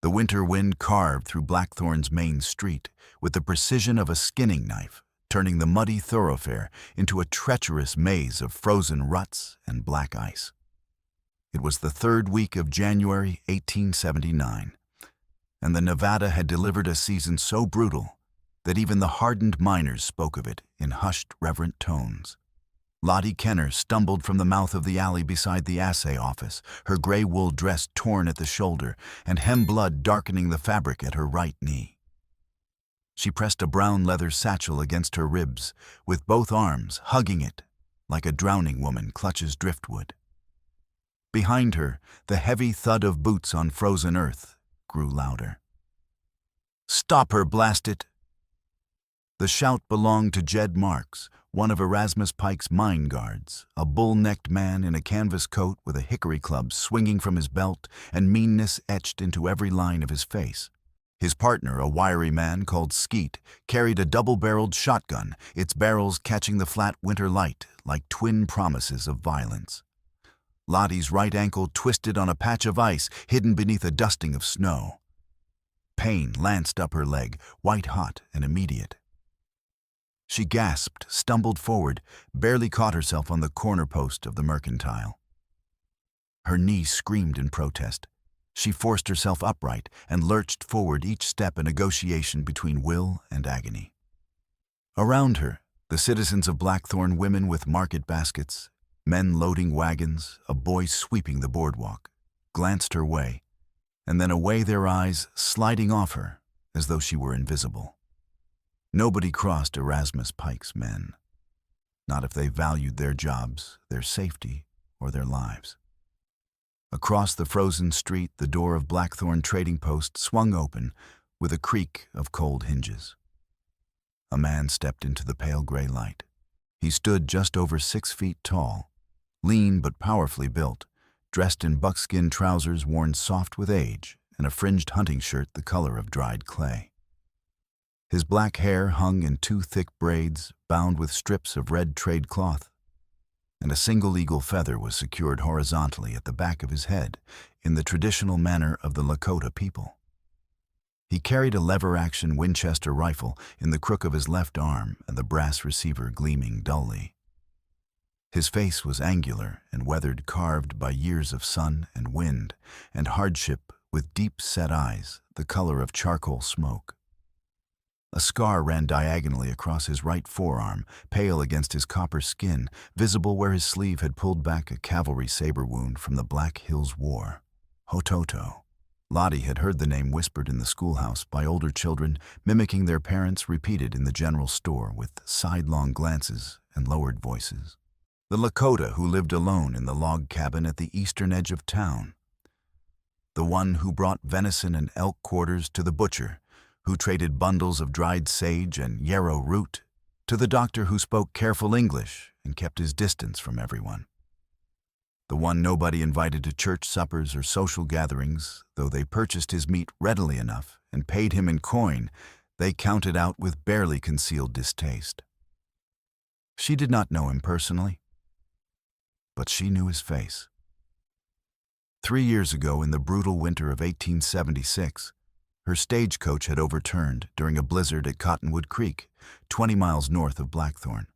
The winter wind carved through Blackthorn's main street with the precision of a skinning knife, turning the muddy thoroughfare into a treacherous maze of frozen ruts and black ice. It was the third week of January 1879, and the Nevada had delivered a season so brutal that even the hardened miners spoke of it in hushed, reverent tones. Lottie Kenner stumbled from the mouth of the alley beside the assay office, her gray wool dress torn at the shoulder and hem blood darkening the fabric at her right knee. She pressed a brown leather satchel against her ribs, with both arms hugging it like a drowning woman clutches driftwood. Behind her, the heavy thud of boots on frozen earth grew louder. "Stop her, blast it!" The shout belonged to Jed Marks, one of Erasmus Pike's mine guards, a bull-necked man in a canvas coat with a hickory club swinging from his belt and meanness etched into every line of his face. His partner, a wiry man called Skeet, carried a double-barreled shotgun, its barrels catching the flat winter light like twin promises of violence. Lottie's right ankle twisted on a patch of ice hidden beneath a dusting of snow. Pain lanced up her leg, white-hot and immediate. She gasped, stumbled forward, barely caught herself on the corner post of the Mercantile. Her knee screamed in protest. She forced herself upright and lurched forward, each step a negotiation between will and agony. Around her, the citizens of Blackthorn, women with market baskets, men loading wagons, a boy sweeping the boardwalk, glanced her way, and then away, their eyes sliding off her as though she were invisible. Nobody crossed Erasmus Pike's men, not if they valued their jobs, their safety, or their lives. Across the frozen street, the door of Blackthorn Trading Post swung open with a creak of cold hinges. A man stepped into the pale gray light. He stood just over 6 feet tall, lean but powerfully built, dressed in buckskin trousers worn soft with age and a fringed hunting shirt the color of dried clay. His black hair hung in 2 thick braids bound with strips of red trade cloth, and a single eagle feather was secured horizontally at the back of his head in the traditional manner of the Lakota people. He carried a lever-action Winchester rifle in the crook of his left arm and the brass receiver gleaming dully. His face was angular and weathered, carved by years of sun and wind and hardship, with deep-set eyes the color of charcoal smoke. A scar ran diagonally across his right forearm, pale against his copper skin, visible where his sleeve had pulled back a cavalry saber wound from the Black Hills War. Hototo. Lottie had heard the name whispered in the schoolhouse by older children, mimicking their parents, repeated in the general store with sidelong glances and lowered voices. The Lakota who lived alone in the log cabin at the eastern edge of town. The one who brought venison and elk quarters to the butcher, who traded bundles of dried sage and yarrow root, to the doctor who spoke careful English and kept his distance from everyone. The one nobody invited to church suppers or social gatherings, though they purchased his meat readily enough and paid him in coin, they counted out with barely concealed distaste. She did not know him personally, but she knew his face. 3 years ago, in the brutal winter of 1876, her stagecoach had overturned during a blizzard at Cottonwood Creek, 20 miles north of Blackthorn.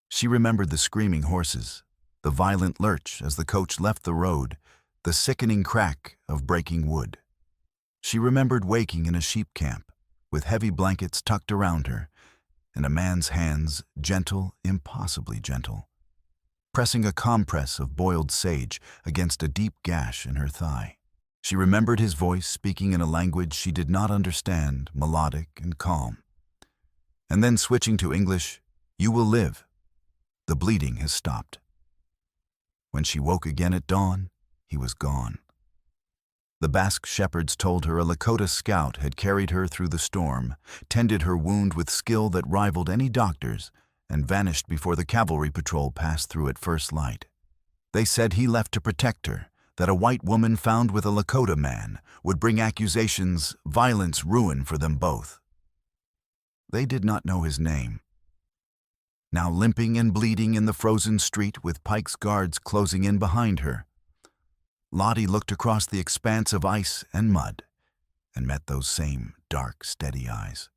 She remembered the screaming horses, the violent lurch as the coach left the road, the sickening crack of breaking wood. She remembered waking in a sheep camp, with heavy blankets tucked around her, and a man's hands, gentle, impossibly gentle, pressing a compress of boiled sage against a deep gash in her thigh. She remembered his voice speaking in a language she did not understand, melodic and calm. And then switching to English, "You will live. The bleeding has stopped." When she woke again at dawn, he was gone. The Basque shepherds told her a Lakota scout had carried her through the storm, tended her wound with skill that rivaled any doctor's, and vanished before the cavalry patrol passed through at first light. They said he left to protect her, that a white woman found with a Lakota man would bring accusations, violence, ruin for them both. They did not know his name. Now limping and bleeding in the frozen street with Pike's guards closing in behind her, Lottie looked across the expanse of ice and mud and met those same dark, steady eyes.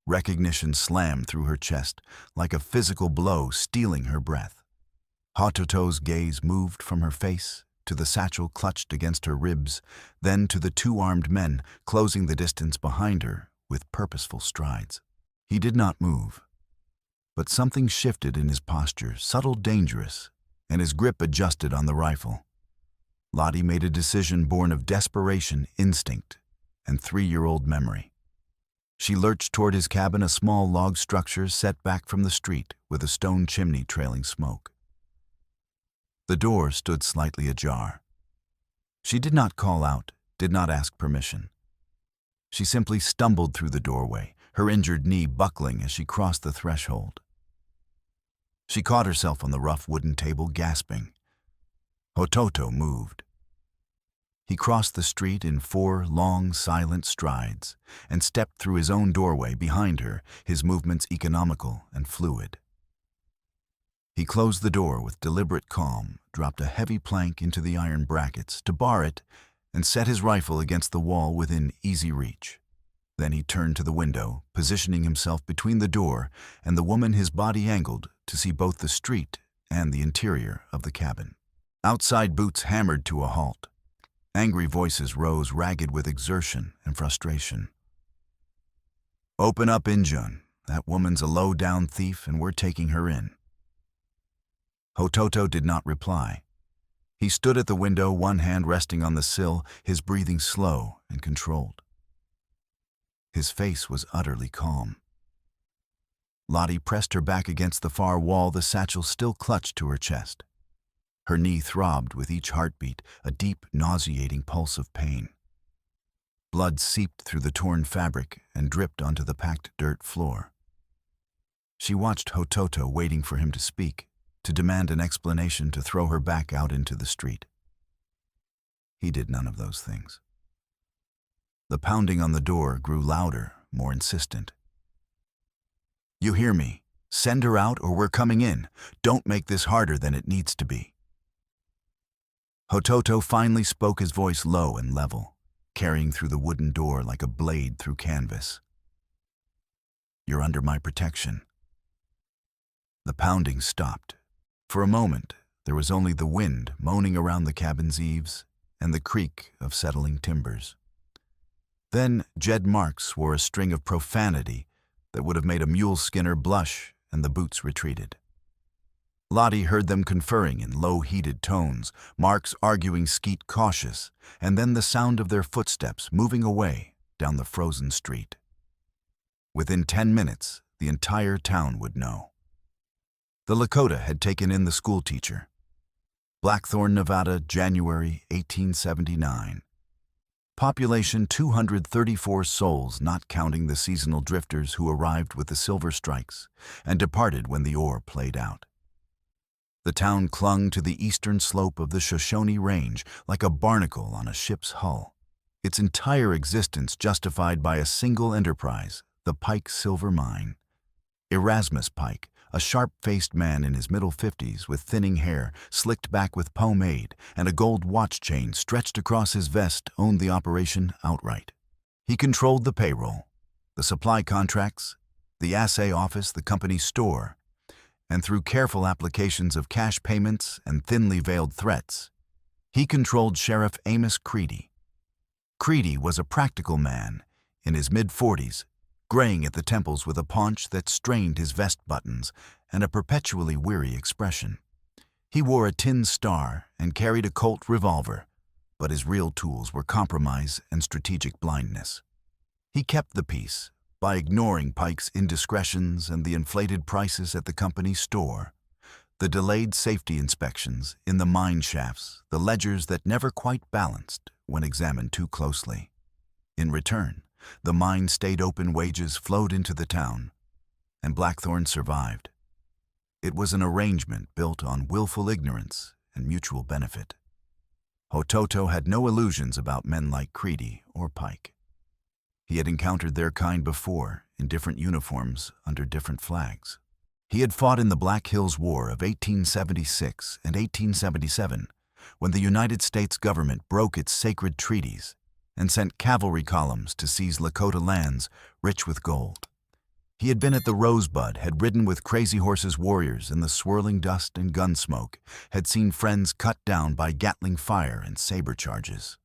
Recognition slammed through her chest like a physical blow, stealing her breath. Hototo's gaze moved from her face to the satchel clutched against her ribs, then to the two armed men closing the distance behind her with purposeful strides. He did not move, but something shifted in his posture, subtle, dangerous, and his grip adjusted on the rifle. Lottie made a decision born of desperation, instinct, and 3-year-old memory. She lurched toward his cabin, a small log structure set back from the street with a stone chimney trailing smoke. The door stood slightly ajar. She did not call out, did not ask permission. She simply stumbled through the doorway, her injured knee buckling as she crossed the threshold. She caught herself on the rough wooden table, gasping. Hototo moved. He crossed the street in 4 long, silent strides and stepped through his own doorway behind her, his movements economical and fluid. He closed the door with deliberate calm, dropped a heavy plank into the iron brackets to bar it, and set his rifle against the wall within easy reach. Then he turned to the window, positioning himself between the door and the woman, his body angled to see both the street and the interior of the cabin. Outside, boots hammered to a halt. Angry voices rose, ragged with exertion and frustration. "Open up, Injun. That woman's a low-down thief and we're taking her in." Hototo did not reply. He stood at the window, one hand resting on the sill, his breathing slow and controlled. His face was utterly calm. Lottie pressed her back against the far wall, the satchel still clutched to her chest. Her knee throbbed with each heartbeat, a deep, nauseating pulse of pain. Blood seeped through the torn fabric and dripped onto the packed dirt floor. She watched Hototo, waiting for him to speak, to demand an explanation, to throw her back out into the street. He did none of those things. The pounding on the door grew louder, more insistent. "You hear me? Send her out or we're coming in. Don't make this harder than it needs to be." Hototo finally spoke, his voice low and level, carrying through the wooden door like a blade through canvas. "You're under my protection." The pounding stopped. For a moment, there was only the wind moaning around the cabin's eaves and the creak of settling timbers. Then Jed Marks swore a string of profanity that would have made a mule skinner blush, and the boots retreated. Lottie heard them conferring in low, heated tones, Marks arguing Skeet cautious, and then the sound of their footsteps moving away down the frozen street. Within 10 minutes, the entire town would know. The Lakota had taken in the schoolteacher. Blackthorn, Nevada, January 1879. Population 234 souls, not counting the seasonal drifters who arrived with the silver strikes and departed when the ore played out. The town clung to the eastern slope of the Shoshone Range like a barnacle on a ship's hull, its entire existence justified by a single enterprise, the Pike Silver Mine. Erasmus Pike, a sharp-faced man in his middle 50s with thinning hair, slicked back with pomade, and a gold watch chain stretched across his vest, owned the operation outright. He controlled the payroll, the supply contracts, the assay office, the company's store, and through careful applications of cash payments and thinly veiled threats, he controlled Sheriff Amos Creedy. Creedy was a practical man in his mid-40s, graying at the temples with a paunch that strained his vest buttons and a perpetually weary expression. He wore a tin star and carried a Colt revolver, but his real tools were compromise and strategic blindness. He kept the peace by ignoring Pike's indiscretions and the inflated prices at the company's store, the delayed safety inspections in the mine shafts, the ledgers that never quite balanced when examined too closely. In return, the mine stayed open, wages flowed into the town, and Blackthorn survived. It was an arrangement built on willful ignorance and mutual benefit. Hototo had no illusions about men like Creedy or Pike. He had encountered their kind before, in different uniforms under different flags. He had fought in the Black Hills War of 1876 and 1877, when the United States government broke its sacred treaties and sent cavalry columns to seize Lakota lands rich with gold. He had been at the Rosebud, had ridden with Crazy Horse's warriors in the swirling dust and gun smoke, had seen friends cut down by Gatling fire and saber charges.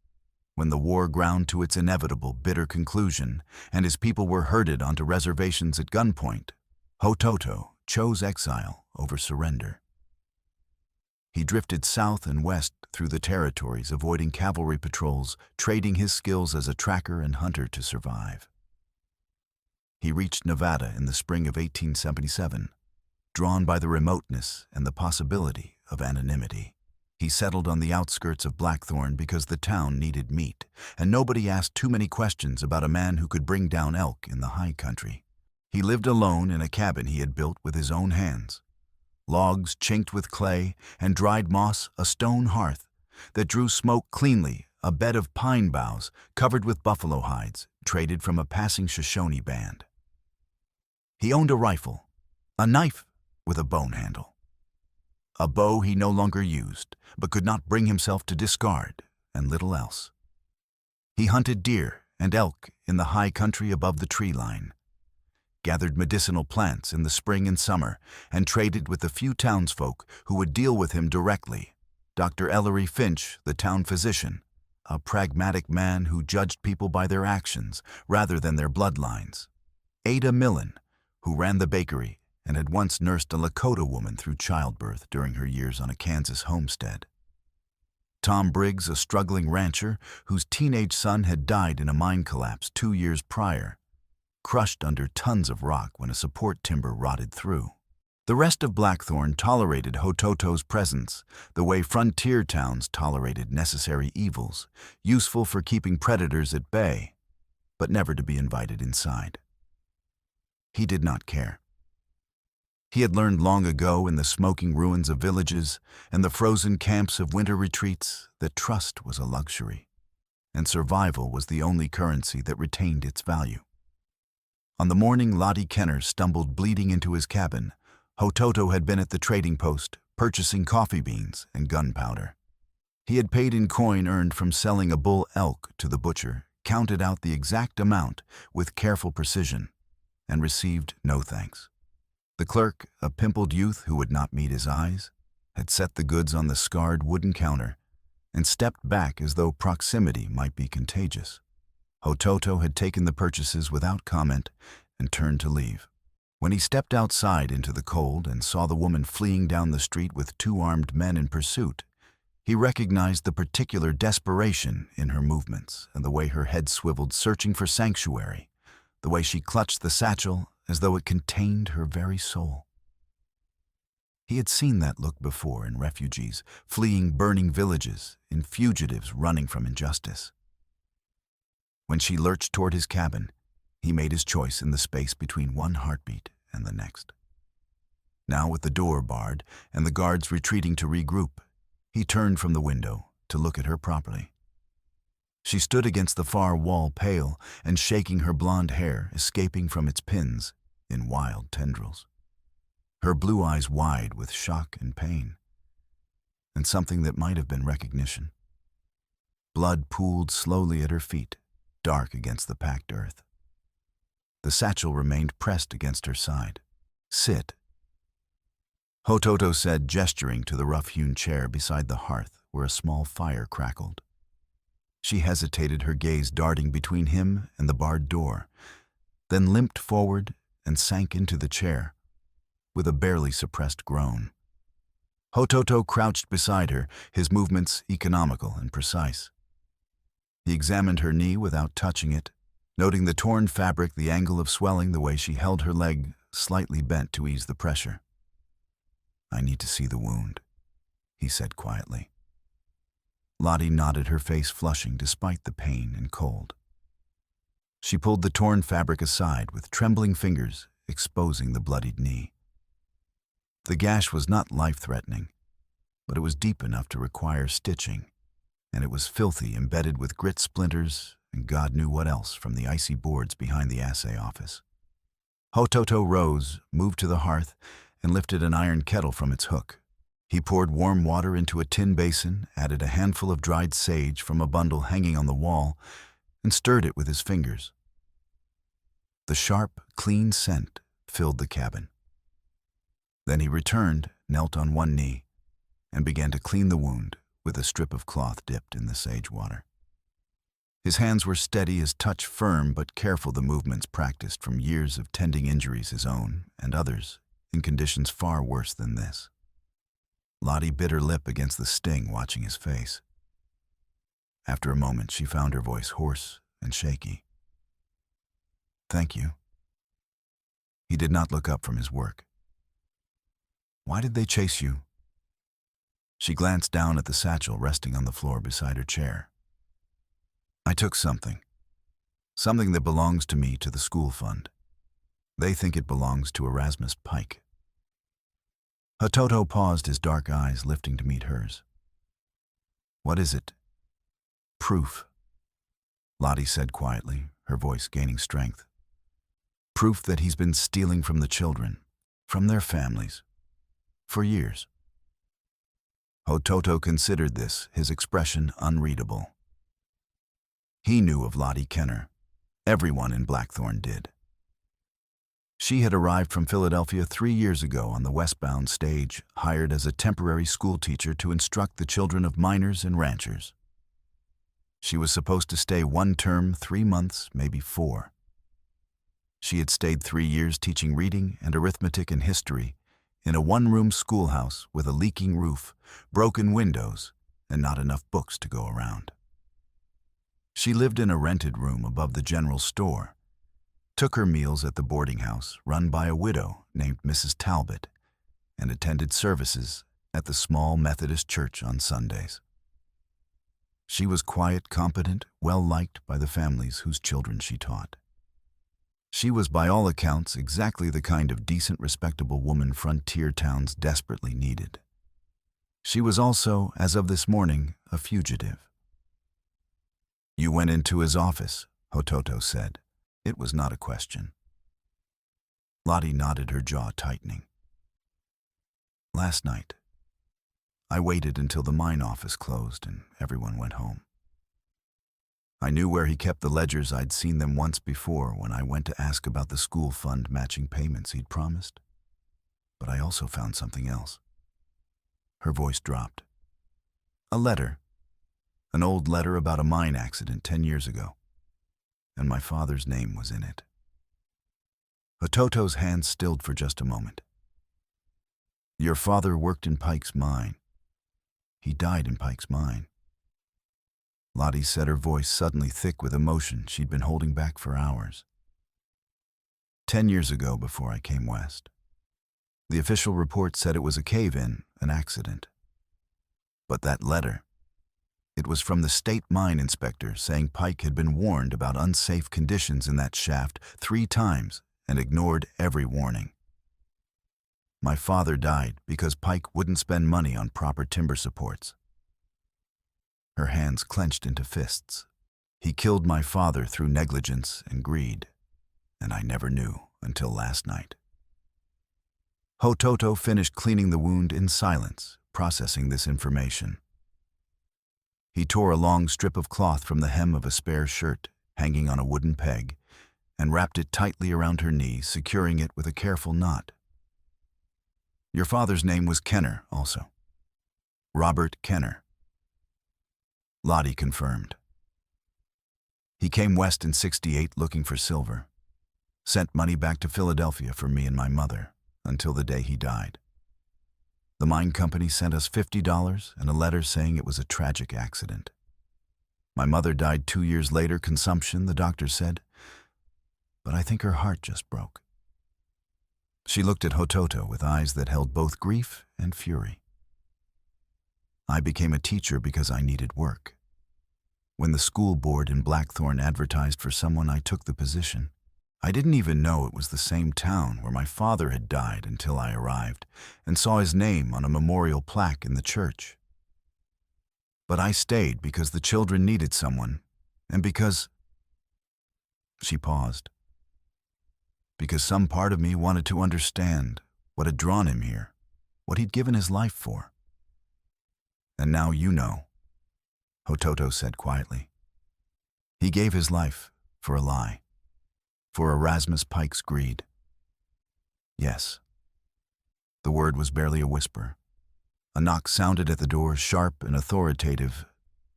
When the war ground to its inevitable, bitter conclusion, and his people were herded onto reservations at gunpoint, Hototo chose exile over surrender. He drifted south and west through the territories, avoiding cavalry patrols, trading his skills as a tracker and hunter to survive. He reached Nevada in the spring of 1877, drawn by the remoteness and the possibility of anonymity. He settled on the outskirts of Blackthorn because the town needed meat, and nobody asked too many questions about a man who could bring down elk in the high country. He lived alone in a cabin he had built with his own hands. Logs chinked with clay and dried moss, a stone hearth that drew smoke cleanly, a bed of pine boughs covered with buffalo hides, traded from a passing Shoshone band. He owned a rifle, a knife with a bone handle, a bow he no longer used, but could not bring himself to discard, and little else. He hunted deer and elk in the high country above the tree line, gathered medicinal plants in the spring and summer, and traded with the few townsfolk who would deal with him directly. Dr. Ellery Finch, the town physician, a pragmatic man who judged people by their actions rather than their bloodlines. Ada Millen, who ran the bakery and had once nursed a Lakota woman through childbirth during her years on a Kansas homestead. Tom Briggs, a struggling rancher whose teenage son had died in a mine collapse 2 years prior, crushed under tons of rock when a support timber rotted through. The rest of Blackthorn tolerated Hototo's presence the way frontier towns tolerated necessary evils, useful for keeping predators at bay, but never to be invited inside. He did not care. He had learned long ago in the smoking ruins of villages and the frozen camps of winter retreats that trust was a luxury, and survival was the only currency that retained its value. On the morning Lottie Kenner stumbled bleeding into his cabin, Hototo had been at the trading post, purchasing coffee beans and gunpowder. He had paid in coin earned from selling a bull elk to the butcher, counted out the exact amount with careful precision, and received no thanks. The clerk, a pimpled youth who would not meet his eyes, had set the goods on the scarred wooden counter and stepped back as though proximity might be contagious. Hototo had taken the purchases without comment and turned to leave. When he stepped outside into the cold and saw the woman fleeing down the street with 2 armed men in pursuit, he recognized the particular desperation in her movements and the way her head swiveled, searching for sanctuary, the way she clutched the satchel as though it contained her very soul. He had seen that look before in refugees fleeing burning villages, in fugitives running from injustice. When she lurched toward his cabin, he made his choice in the space between one heartbeat and the next. Now, with the door barred and the guards retreating to regroup, he turned from the window to look at her properly. She stood against the far wall, pale and shaking, her blonde hair escaping from its pins in wild tendrils, her blue eyes wide with shock and pain, and something that might have been recognition. Blood pooled slowly at her feet, dark against the packed earth. The satchel remained pressed against her side. "Sit," Hototo said, gesturing to the rough-hewn chair beside the hearth where a small fire crackled. She hesitated, her gaze darting between him and the barred door, then limped forward and sank into the chair with a barely suppressed groan. Hototo crouched beside her, his movements economical and precise. He examined her knee without touching it, noting the torn fabric, the angle of swelling, the way she held her leg slightly bent to ease the pressure. "I need to see the wound," he said quietly. Lottie nodded, her face flushing despite the pain and cold. She pulled the torn fabric aside with trembling fingers, exposing the bloodied knee. The gash was not life-threatening, but it was deep enough to require stitching, and it was filthy, embedded with grit splinters and God knew what else from the icy boards behind the assay office. Hototo rose, moved to the hearth, and lifted an iron kettle from its hook. He poured warm water into a tin basin, added a handful of dried sage from a bundle hanging on the wall, and stirred it with his fingers. The sharp, clean scent filled the cabin. Then he returned, knelt on one knee, and began to clean the wound with a strip of cloth dipped in the sage water. His hands were steady, his touch firm but careful, the movements practiced from years of tending injuries, his own and others, in conditions far worse than this. Lottie bit her lip against the sting, watching his face. After a moment, she found her voice hoarse and shaky. "Thank you." He did not look up from his work. "Why did they chase you?" She glanced down at the satchel resting on the floor beside her chair. "I took something that belongs to me, to the school fund. They think it belongs to Erasmus Pike." Hototo paused, his dark eyes lifting to meet hers. "What is it?" "Proof," Lottie said quietly, her voice gaining strength. "Proof that he's been stealing from the children, from their families, for years." Hototo considered this, his expression unreadable. He knew of Lottie Kenner. Everyone in Blackthorn did. She had arrived from Philadelphia 3 years ago on the westbound stage, hired as a temporary school teacher to instruct the children of miners and ranchers. She was supposed to stay 1 term, 3 months, maybe 4. She had stayed 3 years teaching reading and arithmetic and history in a 1-room schoolhouse with a leaking roof, broken windows, and not enough books to go around. She lived in a rented room above the general store, took her meals at the boarding house run by a widow named Mrs. Talbot, and attended services at the small Methodist church on Sundays. She was quiet, competent, well-liked by the families whose children she taught. She was, by all accounts, exactly the kind of decent, respectable woman frontier towns desperately needed. She was also, as of this morning, a fugitive. "You went into his office," Hototo said. It was not a question. Lottie nodded, her jaw tightening. "Last night, I waited until the mine office closed and everyone went home. I knew where he kept the ledgers. I'd seen them once before when I went to ask about the school fund matching payments he'd promised. But I also found something else." Her voice dropped. "A letter. An old letter about a mine accident 10 years ago. And my father's name was in it." Hototo's hands stilled for just a moment. "Your father worked in Pike's mine. He died in Pike's mine." Lottie said, her voice suddenly thick with emotion she'd been holding back for hours. 10 years ago, before I came west. The official report said it was a cave-in, an accident. But that letter, it was from the state mine inspector saying Pike had been warned about unsafe conditions in that shaft 3 times and ignored every warning. My father died because Pike wouldn't spend money on proper timber supports. Her hands clenched into fists. He killed my father through negligence and greed, and I never knew until last night. Hototo finished cleaning the wound in silence, processing this information. He tore a long strip of cloth from the hem of a spare shirt, hanging on a wooden peg, and wrapped it tightly around her knee, securing it with a careful knot. Your father's name was Kenner, also. Robert Kenner. Lottie confirmed. He came west in '68 looking for silver. Sent money back to Philadelphia for me and my mother, until the day he died. The mine company sent us $50 and a letter saying it was a tragic accident. My mother died 2 years later, consumption, the doctor said, but I think her heart just broke. She looked at Hototo with eyes that held both grief and fury. I became a teacher because I needed work. When the school board in Blackthorn advertised for someone, I took the position. I didn't even know it was the same town where my father had died until I arrived and saw his name on a memorial plaque in the church. But I stayed because the children needed someone, and because... She paused. Because some part of me wanted to understand what had drawn him here, what he'd given his life for. And now you know, Hototo said quietly. He gave his life for a lie, for Erasmus Pike's greed. Yes. The word was barely a whisper. A knock sounded at the door, sharp and authoritative,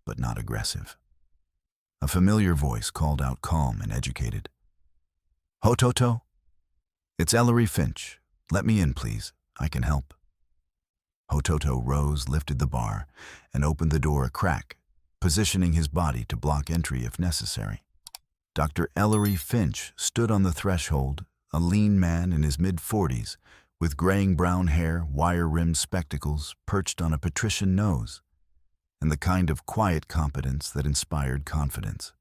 but not aggressive. A familiar voice called out, calm and educated. Hototo? It's Ellery Finch. Let me in, please. I can help. Hototo rose, lifted the bar, and opened the door a crack, positioning his body to block entry if necessary. Dr. Ellery Finch stood on the threshold, a lean man in his mid-40s, with graying brown hair, wire-rimmed spectacles perched on a patrician nose, and the kind of quiet competence that inspired confidence.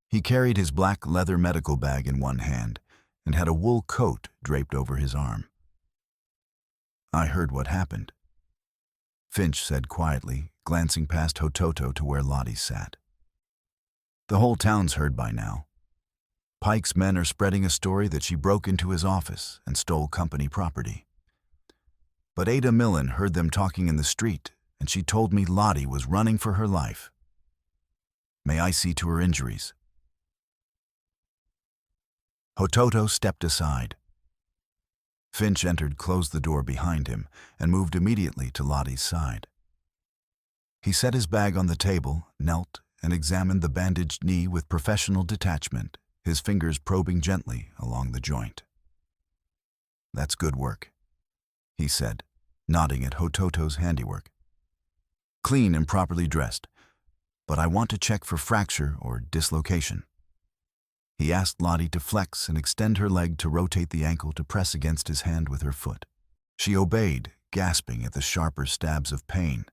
He carried his black leather medical bag in one hand and had a wool coat draped over his arm. I heard what happened, Finch said quietly, glancing past Hototo to where Lottie sat. The whole town's heard by now. Pike's men are spreading a story that she broke into his office and stole company property. But Ada Millen heard them talking in the street, and she told me Lottie was running for her life. May I see to her injuries? Hototo stepped aside. Finch entered, closed the door behind him, and moved immediately to Lottie's side. He set his bag on the table, knelt, and examined the bandaged knee with professional detachment, his fingers probing gently along the joint. That's good work, he said, nodding at Hototo's handiwork. Clean and properly dressed, but I want to check for fracture or dislocation. He asked Lottie to flex and extend her leg to rotate the ankle to press against his hand with her foot. She obeyed, gasping at the sharper stabs of pain,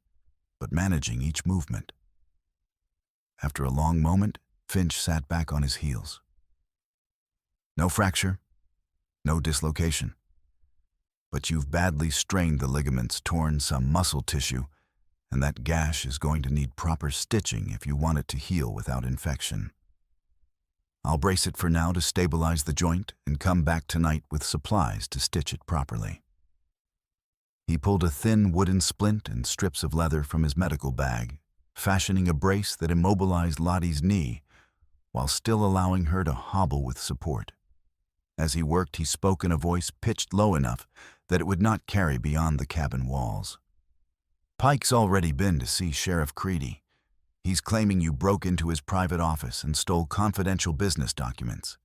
but managing each movement. After a long moment, Finch sat back on his heels. No fracture, no dislocation. But you've badly strained the ligaments, torn some muscle tissue, and that gash is going to need proper stitching if you want it to heal without infection. I'll brace it for now to stabilize the joint and come back tonight with supplies to stitch it properly. He pulled a thin wooden splint and strips of leather from his medical bag, fashioning a brace that immobilized Lottie's knee while still allowing her to hobble with support. As he worked, he spoke in a voice pitched low enough that it would not carry beyond the cabin walls. Pike's already been to see Sheriff Creedy. He's claiming you broke into his private office and stole confidential business documents.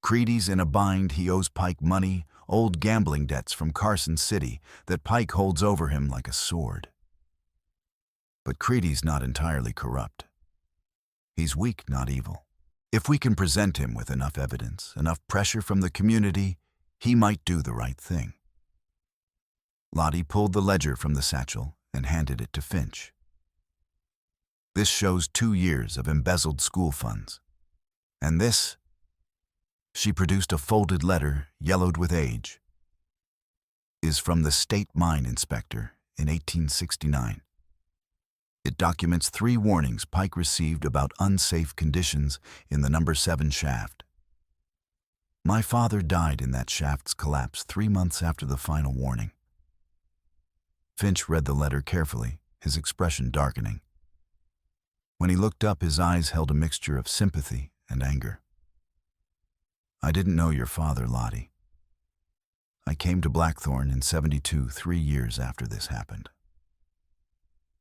Creedy's in a bind. He owes Pike money, old gambling debts from Carson City that Pike holds over him like a sword. But Creedy's not entirely corrupt. He's weak, not evil. If we can present him with enough evidence, enough pressure from the community, he might do the right thing. Lottie pulled the ledger from the satchel and handed it to Finch. This shows 2 years of embezzled school funds. And this? She produced a folded letter, yellowed with age. Is from the state mine inspector in 1869. It documents 3 warnings Pike received about unsafe conditions in the number 7 shaft. My father died in that shaft's collapse 3 months after the final warning. Finch read the letter carefully, his expression darkening. When he looked up, his eyes held a mixture of sympathy and anger. I didn't know your father, Lottie. I came to Blackthorn in '72, 3 years after this happened.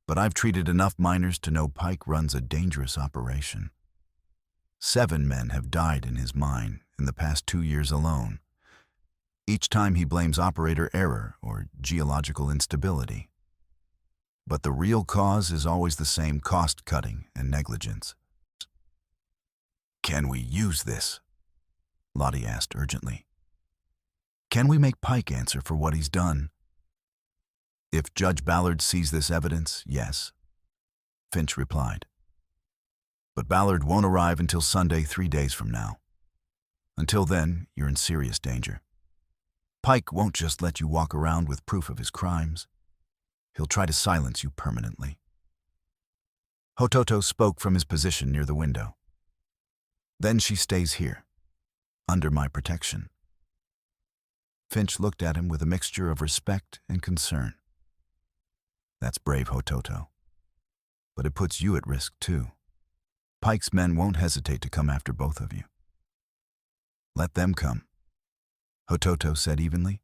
But I've treated enough miners to know Pike runs a dangerous operation. 7 men have died in his mine in the past 2 years alone. Each time he blames operator error or geological instability. But the real cause is always the same: cost-cutting and negligence. Can we use this? Lottie asked urgently. Can we make Pike answer for what he's done? If Judge Ballard sees this evidence, yes, Finch replied. But Ballard won't arrive until Sunday, 3 days from now. Until then, you're in serious danger. Pike won't just let you walk around with proof of his crimes. He'll try to silence you permanently. Hototo spoke from his position near the window. Then she stays here, under my protection. Finch looked at him with a mixture of respect and concern. That's brave, Hototo. but it puts you at risk too. Pike's men won't hesitate to come after both of you. Let them come, Hototo said evenly.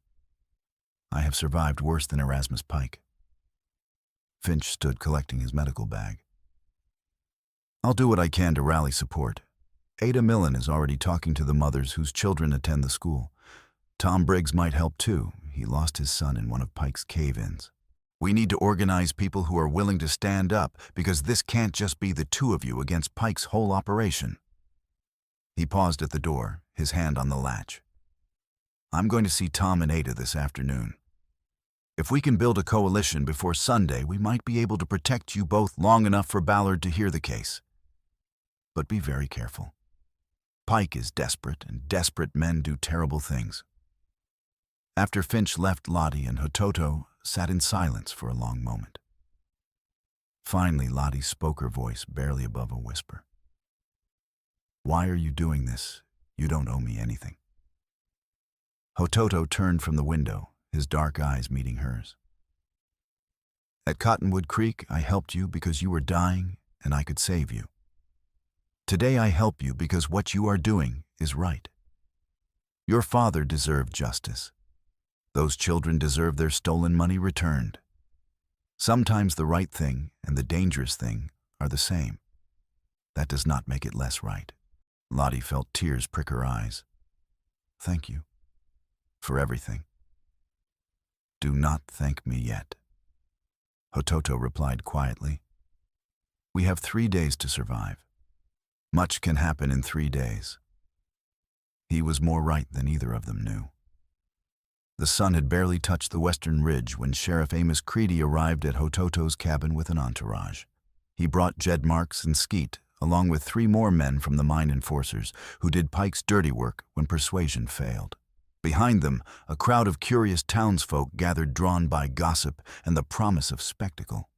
I have survived worse than Erasmus Pike. Finch stood collecting his medical bag. I'll do what I can to rally support. Ada Millen is already talking to the mothers whose children attend the school. Tom Briggs might help too. He lost his son in one of Pike's cave-ins. We need to organize people who are willing to stand up, because this can't just be the two of you against Pike's whole operation. He paused at the door, his hand on the latch. I'm going to see Tom and Ada this afternoon. If we can build a coalition before Sunday, we might be able to protect you both long enough for Ballard to hear the case. But be very careful. Pike is desperate, and desperate men do terrible things. After Finch left, Lottie and Hototo sat in silence for a long moment. Finally, Lottie spoke, her voice barely above a whisper. Why are you doing this? You don't owe me anything. Hototo turned from the window, his dark eyes meeting hers. At Cottonwood Creek, I helped you because you were dying and I could save you. Today I help you because what you are doing is right. Your father deserved justice. Those children deserve their stolen money returned. Sometimes the right thing and the dangerous thing are the same. That does not make it less right. Lottie felt tears prick her eyes. Thank you for everything. Do not thank me yet, Hototo replied quietly. We have 3 days to survive. Much can happen in 3 days. He was more right than either of them knew. The sun had barely touched the western ridge when Sheriff Amos Creedy arrived at Hototo's cabin with an entourage. He brought Jed Marks and Skeet, along with 3 more men from the mine enforcers who did Pike's dirty work when persuasion failed. Behind them, a crowd of curious townsfolk gathered, drawn by gossip and the promise of spectacle.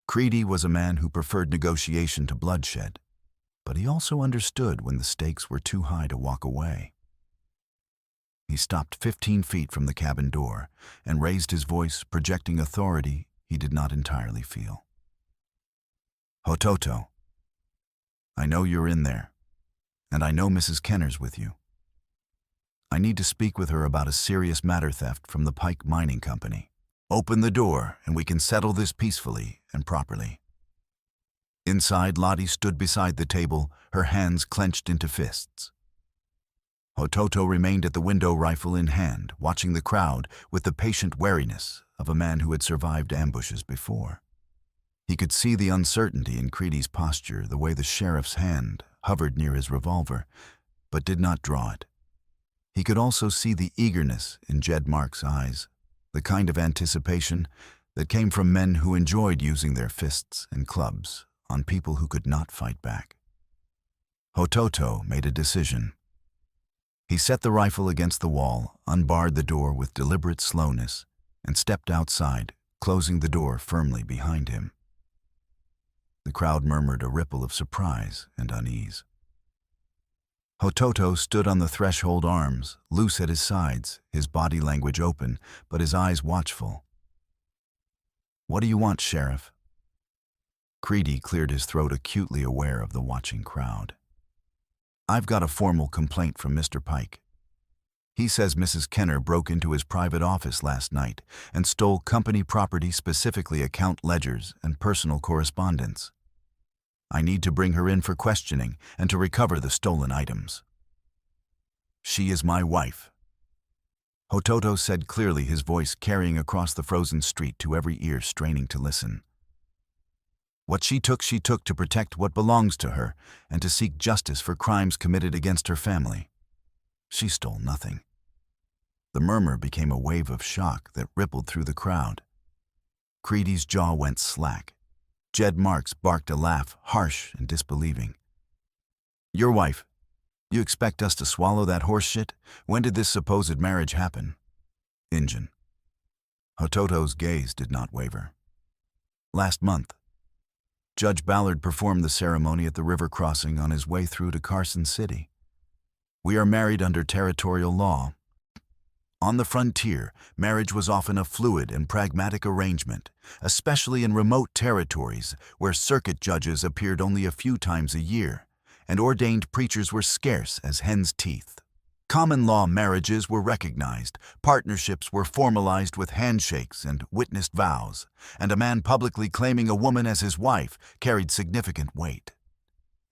Creedy was a man who preferred negotiation to bloodshed, but he also understood when the stakes were too high to walk away. He stopped 15 feet from the cabin door and raised his voice, projecting authority he did not entirely feel. Hototo, I know you're in there, and I know Mrs. Kenner's with you. I need to speak with her about a serious matter theft from the Pike Mining Company. Open the door and we can settle this peacefully and properly. Inside, Lottie stood beside the table, her hands clenched into fists. Hototo remained at the window, rifle in hand, watching the crowd with the patient wariness of a man who had survived ambushes before. He could see the uncertainty in Creedy's posture, the way the sheriff's hand hovered near his revolver, but did not draw it. He could also see the eagerness in Jed Marks' eyes, the kind of anticipation that came from men who enjoyed using their fists and clubs on people who could not fight back. Hototo made a decision. He set the rifle against the wall, unbarred the door with deliberate slowness, and stepped outside, closing the door firmly behind him. The crowd murmured a ripple of surprise and unease. Hototo stood on the threshold, arms loose at his sides, his body language open, but his eyes watchful. What do you want, Sheriff? Creedy cleared his throat, acutely aware of the watching crowd. I've got a formal complaint from Mr. Pike. He says Mrs. Kenner broke into his private office last night and stole company property, specifically account ledgers and personal correspondence. I need to bring her in for questioning and to recover the stolen items. She is my wife, Hototo said clearly, his voice carrying across the frozen street to every ear straining to listen. What she took to protect what belongs to her and to seek justice for crimes committed against her family. She stole nothing. The murmur became a wave of shock that rippled through the crowd. Creedy's jaw went slack. Jed Marks barked a laugh, harsh and disbelieving. Your wife? You expect us to swallow that horse shit? When did this supposed marriage happen? Injun. Hototo's gaze did not waver. Last month. Judge Ballard performed the ceremony at the river crossing on his way through to Carson City. We are married under territorial law. On the frontier, marriage was often a fluid and pragmatic arrangement, especially in remote territories where circuit judges appeared only a few times a year, and ordained preachers were scarce as hen's teeth. Common law marriages were recognized, partnerships were formalized with handshakes and witnessed vows, and a man publicly claiming a woman as his wife carried significant weight.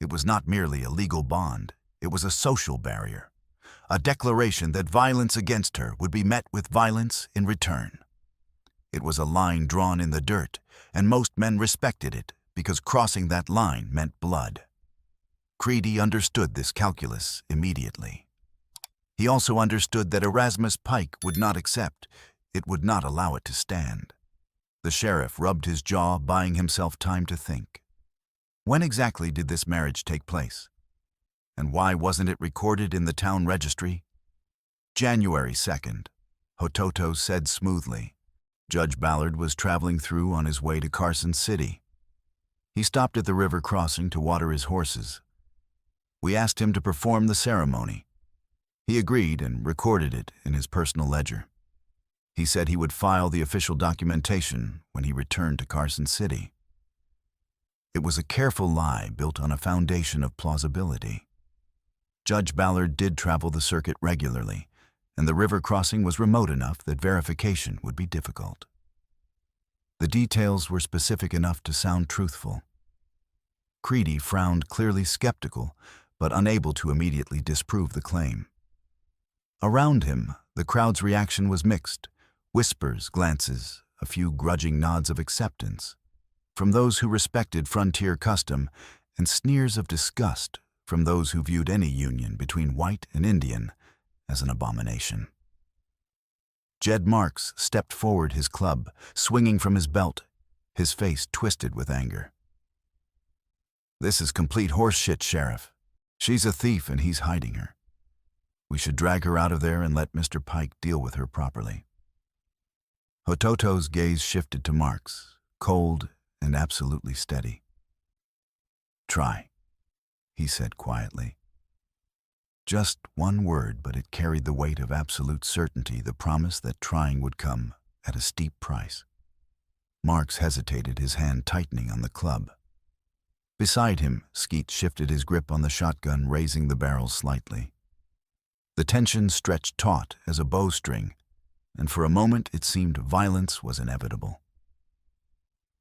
It was not merely a legal bond, it was a social barrier. A declaration that violence against her would be met with violence in return. It was a line drawn in the dirt, and most men respected it because crossing that line meant blood. Creedy understood this calculus immediately. He also understood that Erasmus Pike would not accept, it would not allow it to stand. The sheriff rubbed his jaw, buying himself time to think. When exactly did this marriage take place? And why wasn't it recorded in the town registry? January 2nd, Hototo said smoothly. Judge Ballard was traveling through on his way to Carson City. He stopped at the river crossing to water his horses. We asked him to perform the ceremony. He agreed and recorded it in his personal ledger. He said he would file the official documentation when he returned to Carson City. It was a careful lie built on a foundation of plausibility. Judge Ballard did travel the circuit regularly, and the river crossing was remote enough that verification would be difficult. The details were specific enough to sound truthful. Creedy frowned, clearly skeptical, but unable to immediately disprove the claim. Around him, the crowd's reaction was mixed, whispers, glances, a few grudging nods of acceptance, from those who respected frontier custom, and sneers of disgust from those who viewed any union between white and Indian as an abomination. Jed Marks stepped forward, his club swinging from his belt, his face twisted with anger. "This is complete horse shit, Sheriff. She's a thief and he's hiding her. We should drag her out of there and let Mr. Pike deal with her properly." Hototo's gaze shifted to Marks, cold and absolutely steady. "Try," he said quietly. Just one word, but it carried the weight of absolute certainty, the promise that trying would come at a steep price. Marks hesitated, his hand tightening on the club. Beside him, Skeet shifted his grip on the shotgun, raising the barrel slightly. The tension stretched taut as a bowstring, and for a moment it seemed violence was inevitable.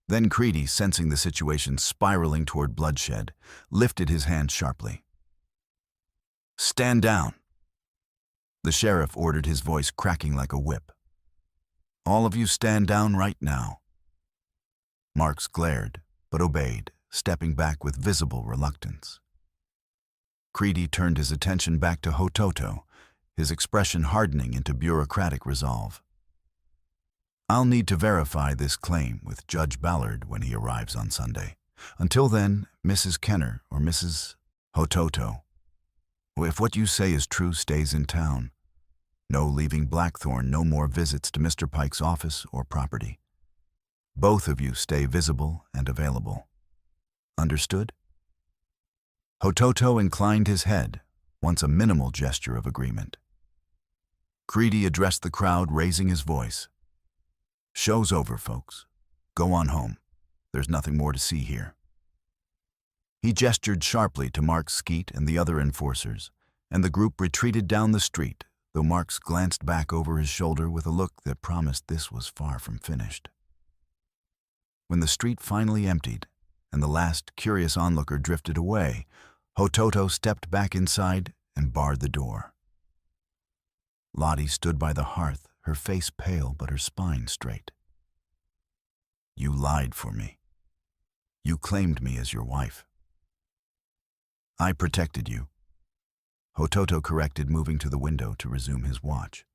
Then Creedy, sensing the situation spiraling toward bloodshed, lifted his hand sharply. "Stand down," the sheriff ordered, his voice cracking like a whip. "All of you stand down right now." Marks glared, but obeyed, stepping back with visible reluctance. Creedy turned his attention back to Hototo, his expression hardening into bureaucratic resolve. "I'll need to verify this claim with Judge Ballard when he arrives on Sunday. Until then, Mrs. Kenner or Mrs. Hototo, if what you say is true, stays in town. No leaving Blackthorn, no more visits to Mr. Pike's office or property. Both of you stay visible and available. Understood?" Hototo inclined his head, once a minimal gesture of agreement. Creedy addressed the crowd, raising his voice. "Show's over, folks. Go on home. There's nothing more to see here." He gestured sharply to Mark, Skeet, and the other enforcers, and the group retreated down the street, though Marks glanced back over his shoulder with a look that promised this was far from finished. When the street finally emptied, and the last curious onlooker drifted away, Hototo stepped back inside and barred the door. Lottie stood by the hearth, her face pale but her spine straight. "You lied for me. You claimed me as your wife." "I protected you," Hototo corrected, moving to the window to resume his watch.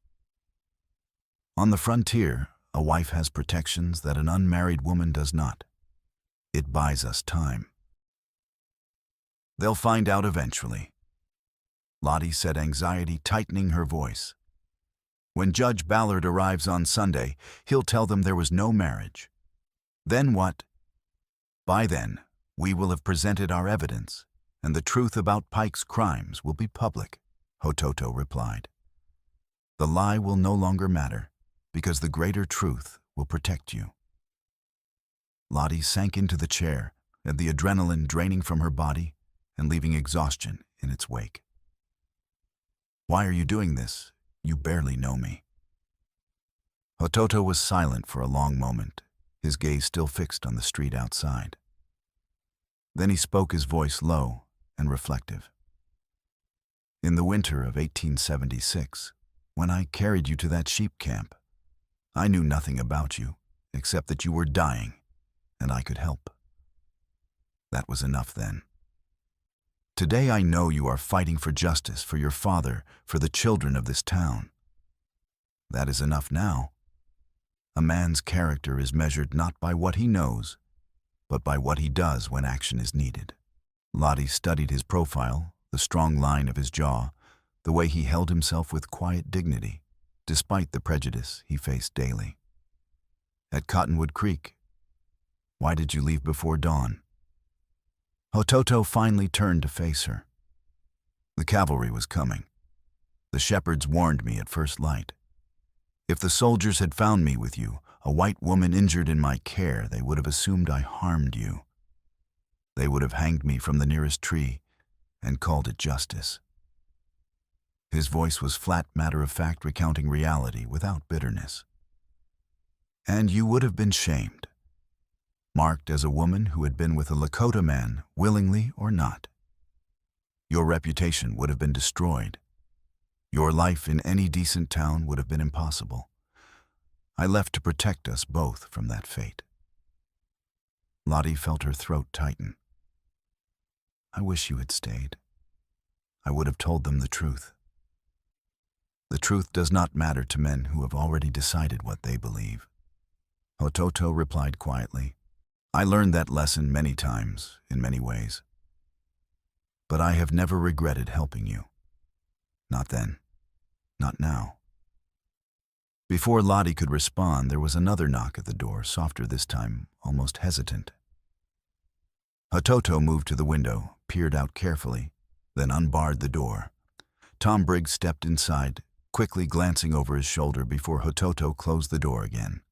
"On the frontier, a wife has protections that an unmarried woman does not. It buys us time." "They'll find out eventually," Lottie said, anxiety tightening her voice. "When Judge Ballard arrives on Sunday, he'll tell them there was no marriage. Then what? By then, we will have presented our evidence, and the truth about Pike's crimes will be public," Hototo replied. The lie will no longer matter, because the greater truth will protect you. Lottie sank into the chair, and the adrenaline draining from her body and leaving exhaustion in its wake. "Why are you doing this? You barely know me." Hototo was silent for a long moment, his gaze still fixed on the street outside. Then he spoke, his voice low and reflective. "In the winter of 1876, when I carried you to that sheep camp, I knew nothing about you, except that you were dying, and I could help. That was enough then. Today I know you are fighting for justice, for your father, for the children of this town. That is enough now. A man's character is measured not by what he knows, but by what he does when action is needed." Lottie studied his profile, the strong line of his jaw, the way he held himself with quiet dignity, despite the prejudice he faced daily. "At Cottonwood Creek. Why did you leave before dawn?" Hototo finally turned to face her. "The cavalry was coming. The shepherds warned me at first light. If the soldiers had found me with you, a white woman injured in my care, they would have assumed I harmed you. They would have hanged me from the nearest tree and called it justice." His voice was flat, matter-of-fact, recounting reality without bitterness. "And you would have been shamed, marked as a woman who had been with a Lakota man, willingly or not. Your reputation would have been destroyed. Your life in any decent town would have been impossible. I left to protect us both from that fate." Lottie felt her throat tighten. "I wish you had stayed. I would have told them the truth. The truth does not matter to men who have already decided what they believe." Hototo replied quietly, "I learned that lesson many times, in many ways. But I have never regretted helping you. Not then. Not now." Before Lottie could respond, there was another knock at the door, softer this time, almost hesitant. Hototo moved to the window, peered out carefully, then unbarred the door. Tom Briggs stepped inside, quickly glancing over his shoulder before Hototo closed the door again.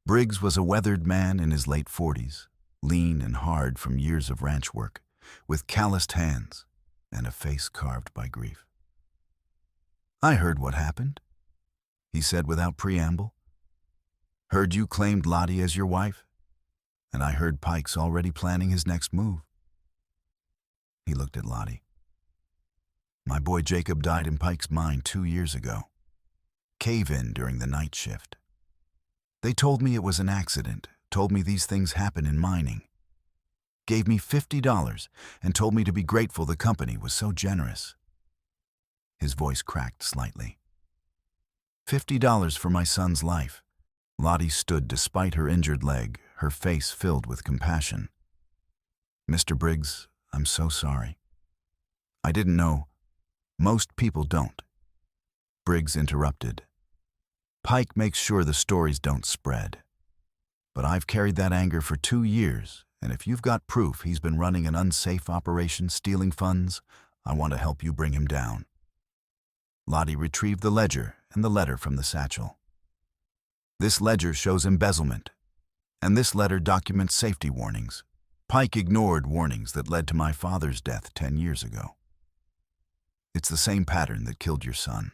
Briggs was a weathered man in his late 40s, lean and hard from years of ranch work, with calloused hands and a face carved by grief. "I heard what happened," he said without preamble. "Heard you claimed Lottie as your wife, and I heard Pike's already planning his next move." He looked at Lottie. "My boy Jacob died in Pike's mine 2 years ago. Cave-in during the night shift. They told me it was an accident, told me these things happen in mining. Gave me $50 and told me to be grateful the company was so generous." His voice cracked slightly. $50 for my son's life." Lottie stood despite her injured leg, her face filled with compassion. "Mr. Briggs, I'm so sorry. I didn't know. Most people don't." Briggs interrupted. "Pike makes sure the stories don't spread. But I've carried that anger for 2 years, and if you've got proof he's been running an unsafe operation stealing funds, I want to help you bring him down." Lottie retrieved the ledger and the letter from the satchel. "This ledger shows embezzlement, and this letter documents safety warnings. Pike ignored warnings that led to my father's death 10 years ago. It's the same pattern that killed your son."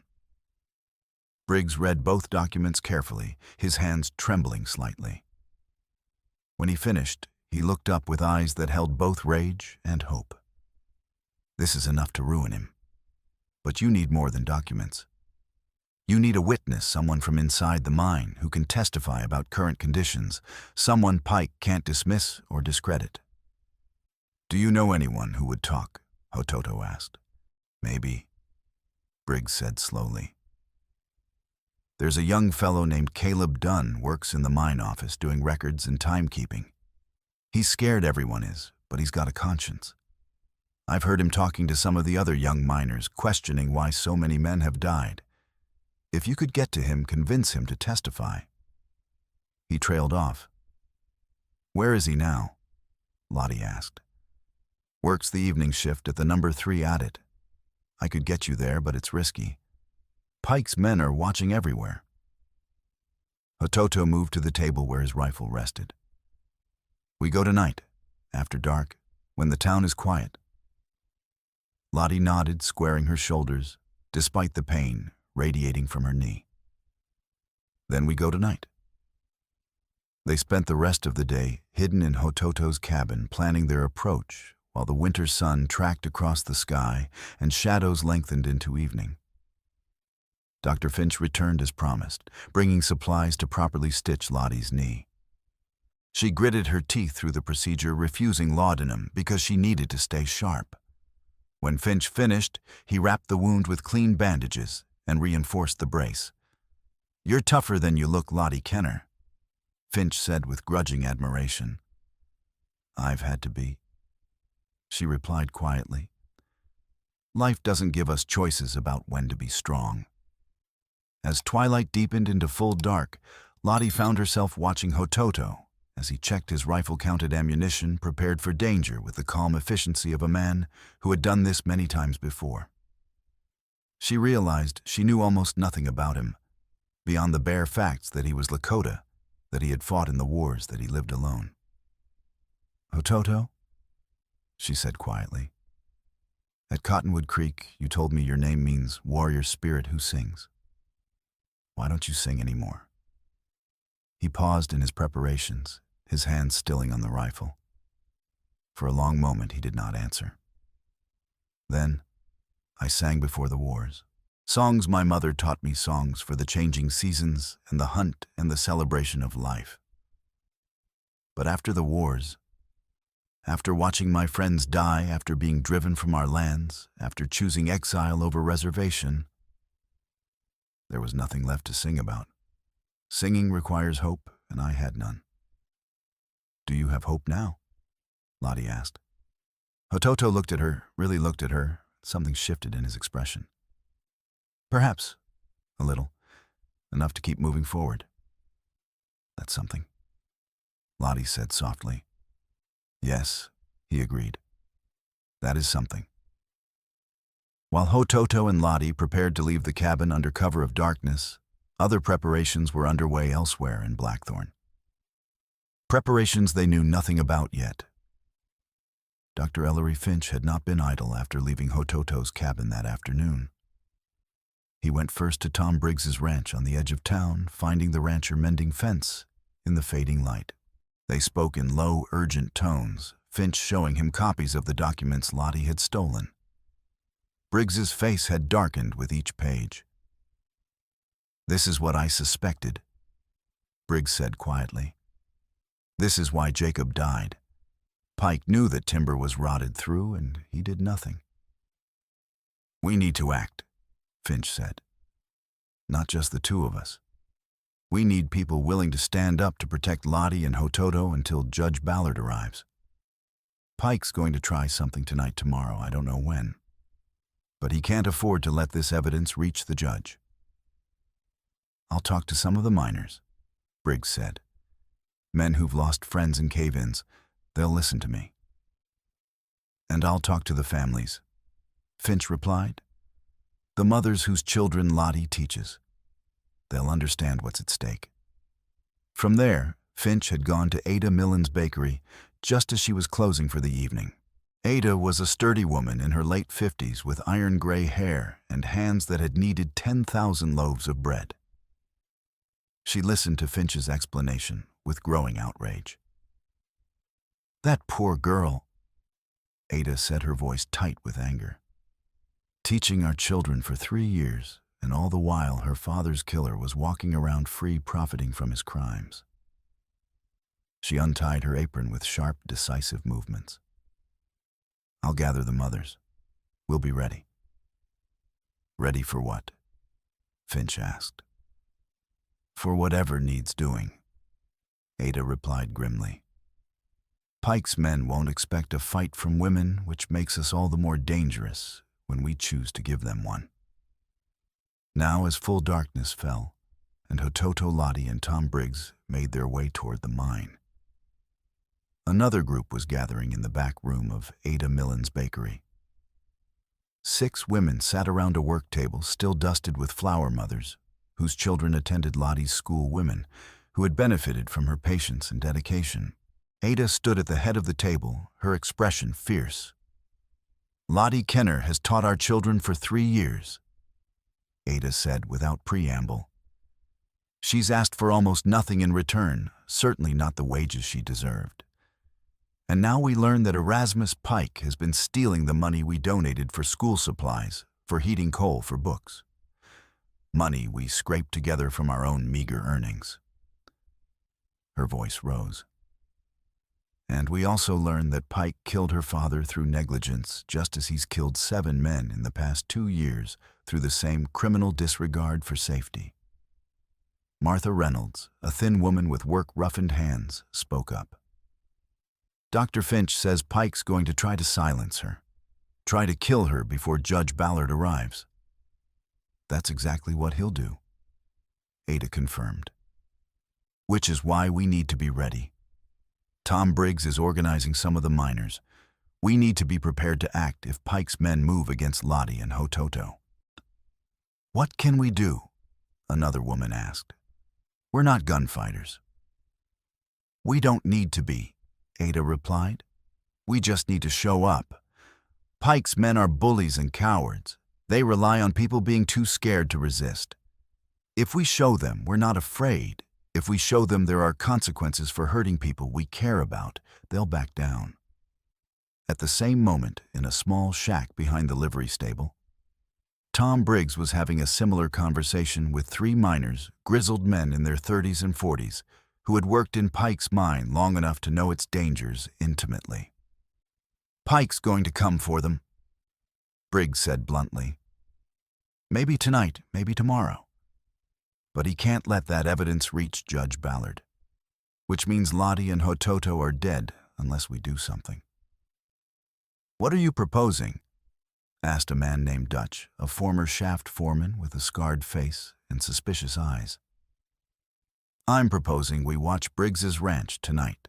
Briggs read both documents carefully, his hands trembling slightly. When he finished, he looked up with eyes that held both rage and hope. "This is enough to ruin him. But you need more than documents. You need a witness, someone from inside the mine who can testify about current conditions, someone Pike can't dismiss or discredit." "Do you know anyone who would talk?" Hototo asked. "Maybe," Briggs said slowly. "There's a young fellow named Caleb Dunn works in the mine office doing records and timekeeping. He's scared, everyone is, but he's got a conscience. I've heard him talking to some of the other young miners, questioning why so many men have died. If you could get to him, convince him to testify." He trailed off. "Where is he now?" Lottie asked. "Works the evening shift at the number 3 Audit. I could get you there, but it's risky. Pike's men are watching everywhere. Hototo moved to the table where his rifle rested. We go tonight, after dark, when the town is quiet. Lottie nodded, squaring her shoulders, despite the pain radiating from her knee. Then we go tonight. They spent the rest of the day hidden in Hototo's cabin, planning their approach, while the winter sun tracked across the sky and shadows lengthened into evening. Dr. Finch returned as promised, bringing supplies to properly stitch Lottie's knee. She gritted her teeth through the procedure, refusing laudanum because she needed to stay sharp. When Finch finished, he wrapped the wound with clean bandages and reinforced the brace. "You're tougher than you look, Lottie Kenner," Finch said with grudging admiration. "I've had to be," she replied quietly. "Life doesn't give us choices about when to be strong." As twilight deepened into full dark, Lottie found herself watching Hototo as he checked his rifle-counted ammunition, prepared for danger with the calm efficiency of a man who had done this many times before. She realized she knew almost nothing about him, beyond the bare facts that he was Lakota, that he had fought in the wars, that he lived alone. "Hototo," she said quietly, "at Cottonwood Creek, you told me your name means warrior spirit who sings. Why don't you sing anymore?" He paused in his preparations, his hands stilling on the rifle. For a long moment he did not answer. "Then, I sang before the wars. Songs my mother taught me, songs for the changing seasons and the hunt and the celebration of life. But after the wars, after watching my friends die, after being driven from our lands, after choosing exile over reservation, there was nothing left to sing about. Singing requires hope, and I had none." "Do you have hope now?" Lottie asked. Hototo looked at her, really looked at her. Something shifted in his expression. "Perhaps. A little. Enough to keep moving forward." "That's something," Lottie said softly. "Yes," he agreed. "That is something." While Hototo and Lottie prepared to leave the cabin under cover of darkness, other preparations were underway elsewhere in Blackthorn. Preparations they knew nothing about yet. Dr. Ellery Finch had not been idle after leaving Hototo's cabin that afternoon. He went first to Tom Briggs's ranch on the edge of town, finding the rancher mending fence in the fading light. They spoke in low, urgent tones, Finch showing him copies of the documents Lottie had stolen. Briggs's face had darkened with each page. "This is what I suspected," Briggs said quietly. "This is why Jacob died. Pike knew that timber was rotted through, and he did nothing." "We need to act," Finch said. "Not just the two of us. We need people willing to stand up to protect Lottie and Hototo until Judge Ballard arrives. Pike's going to try something tonight, tomorrow, I don't know when. But he can't afford to let this evidence reach the judge." "I'll talk to some of the miners," Briggs said. "Men who've lost friends in cave-ins. They'll listen to me." "And I'll talk to the families," Finch replied. "The mothers whose children Lottie teaches. They'll understand what's at stake." From there, Finch had gone to Ada Millen's bakery just as she was closing for the evening. Ada was a sturdy woman in her late 50s with iron-gray hair and hands that had kneaded 10,000 loaves of bread. She listened to Finch's explanation with growing outrage. "That poor girl," Ada said, her voice tight with anger. "Teaching our children for 3 years, and all the while her father's killer was walking around free, profiting from his crimes." She untied her apron with sharp, decisive movements. "I'll gather the mothers. We'll be ready." "Ready for what?" Finch asked. "For whatever needs doing," Ada replied grimly. "Pike's men won't expect a fight from women, which makes us all the more dangerous when we choose to give them one." Now, as full darkness fell, and Hototo, Lottie, and Tom Briggs made their way toward the mine, another group was gathering in the back room of Ada Millen's bakery. 6 women sat around a work table still dusted with flower mothers, whose children attended Lottie's school women, who had benefited from her patience and dedication. Ada stood at the head of the table, her expression fierce. "Lottie Kenner has taught our children for 3 years," Ada said without preamble. "She's asked for almost nothing in return, certainly not the wages she deserved. And now we learn that Erasmus Pike has been stealing the money we donated for school supplies, for heating coal for books. Money we scraped together from our own meager earnings." Her voice rose. "And we also learn that Pike killed her father through negligence, just as he's killed 7 men in the past 2 years through the same criminal disregard for safety." Martha Reynolds, a thin woman with work-roughened hands, spoke up. "Dr. Finch says Pike's going to try to silence her, try to kill her before Judge Ballard arrives." "That's exactly what he'll do," Ada confirmed. "Which is why we need to be ready. Tom Briggs is organizing some of the miners. We need to be prepared to act if Pike's men move against Lottie and Hototo." "What can we do?" another woman asked. "We're not gunfighters." "We don't need to be," Ada replied. "We just need to show up. Pike's men are bullies and cowards. They rely on people being too scared to resist. If we show them we're not afraid, if we show them there are consequences for hurting people we care about, they'll back down." At the same moment, in a small shack behind the livery stable, Tom Briggs was having a similar conversation with 3 miners, grizzled men in their 30s and 40s, who had worked in Pike's mine long enough to know its dangers intimately. "Pike's going to come for them," Briggs said bluntly. "Maybe tonight, maybe tomorrow. But he can't let that evidence reach Judge Ballard, which means Lottie and Hototo are dead unless we do something." "What are you proposing?" asked a man named Dutch, a former shaft foreman with a scarred face and suspicious eyes. "I'm proposing we watch Briggs's ranch tonight,"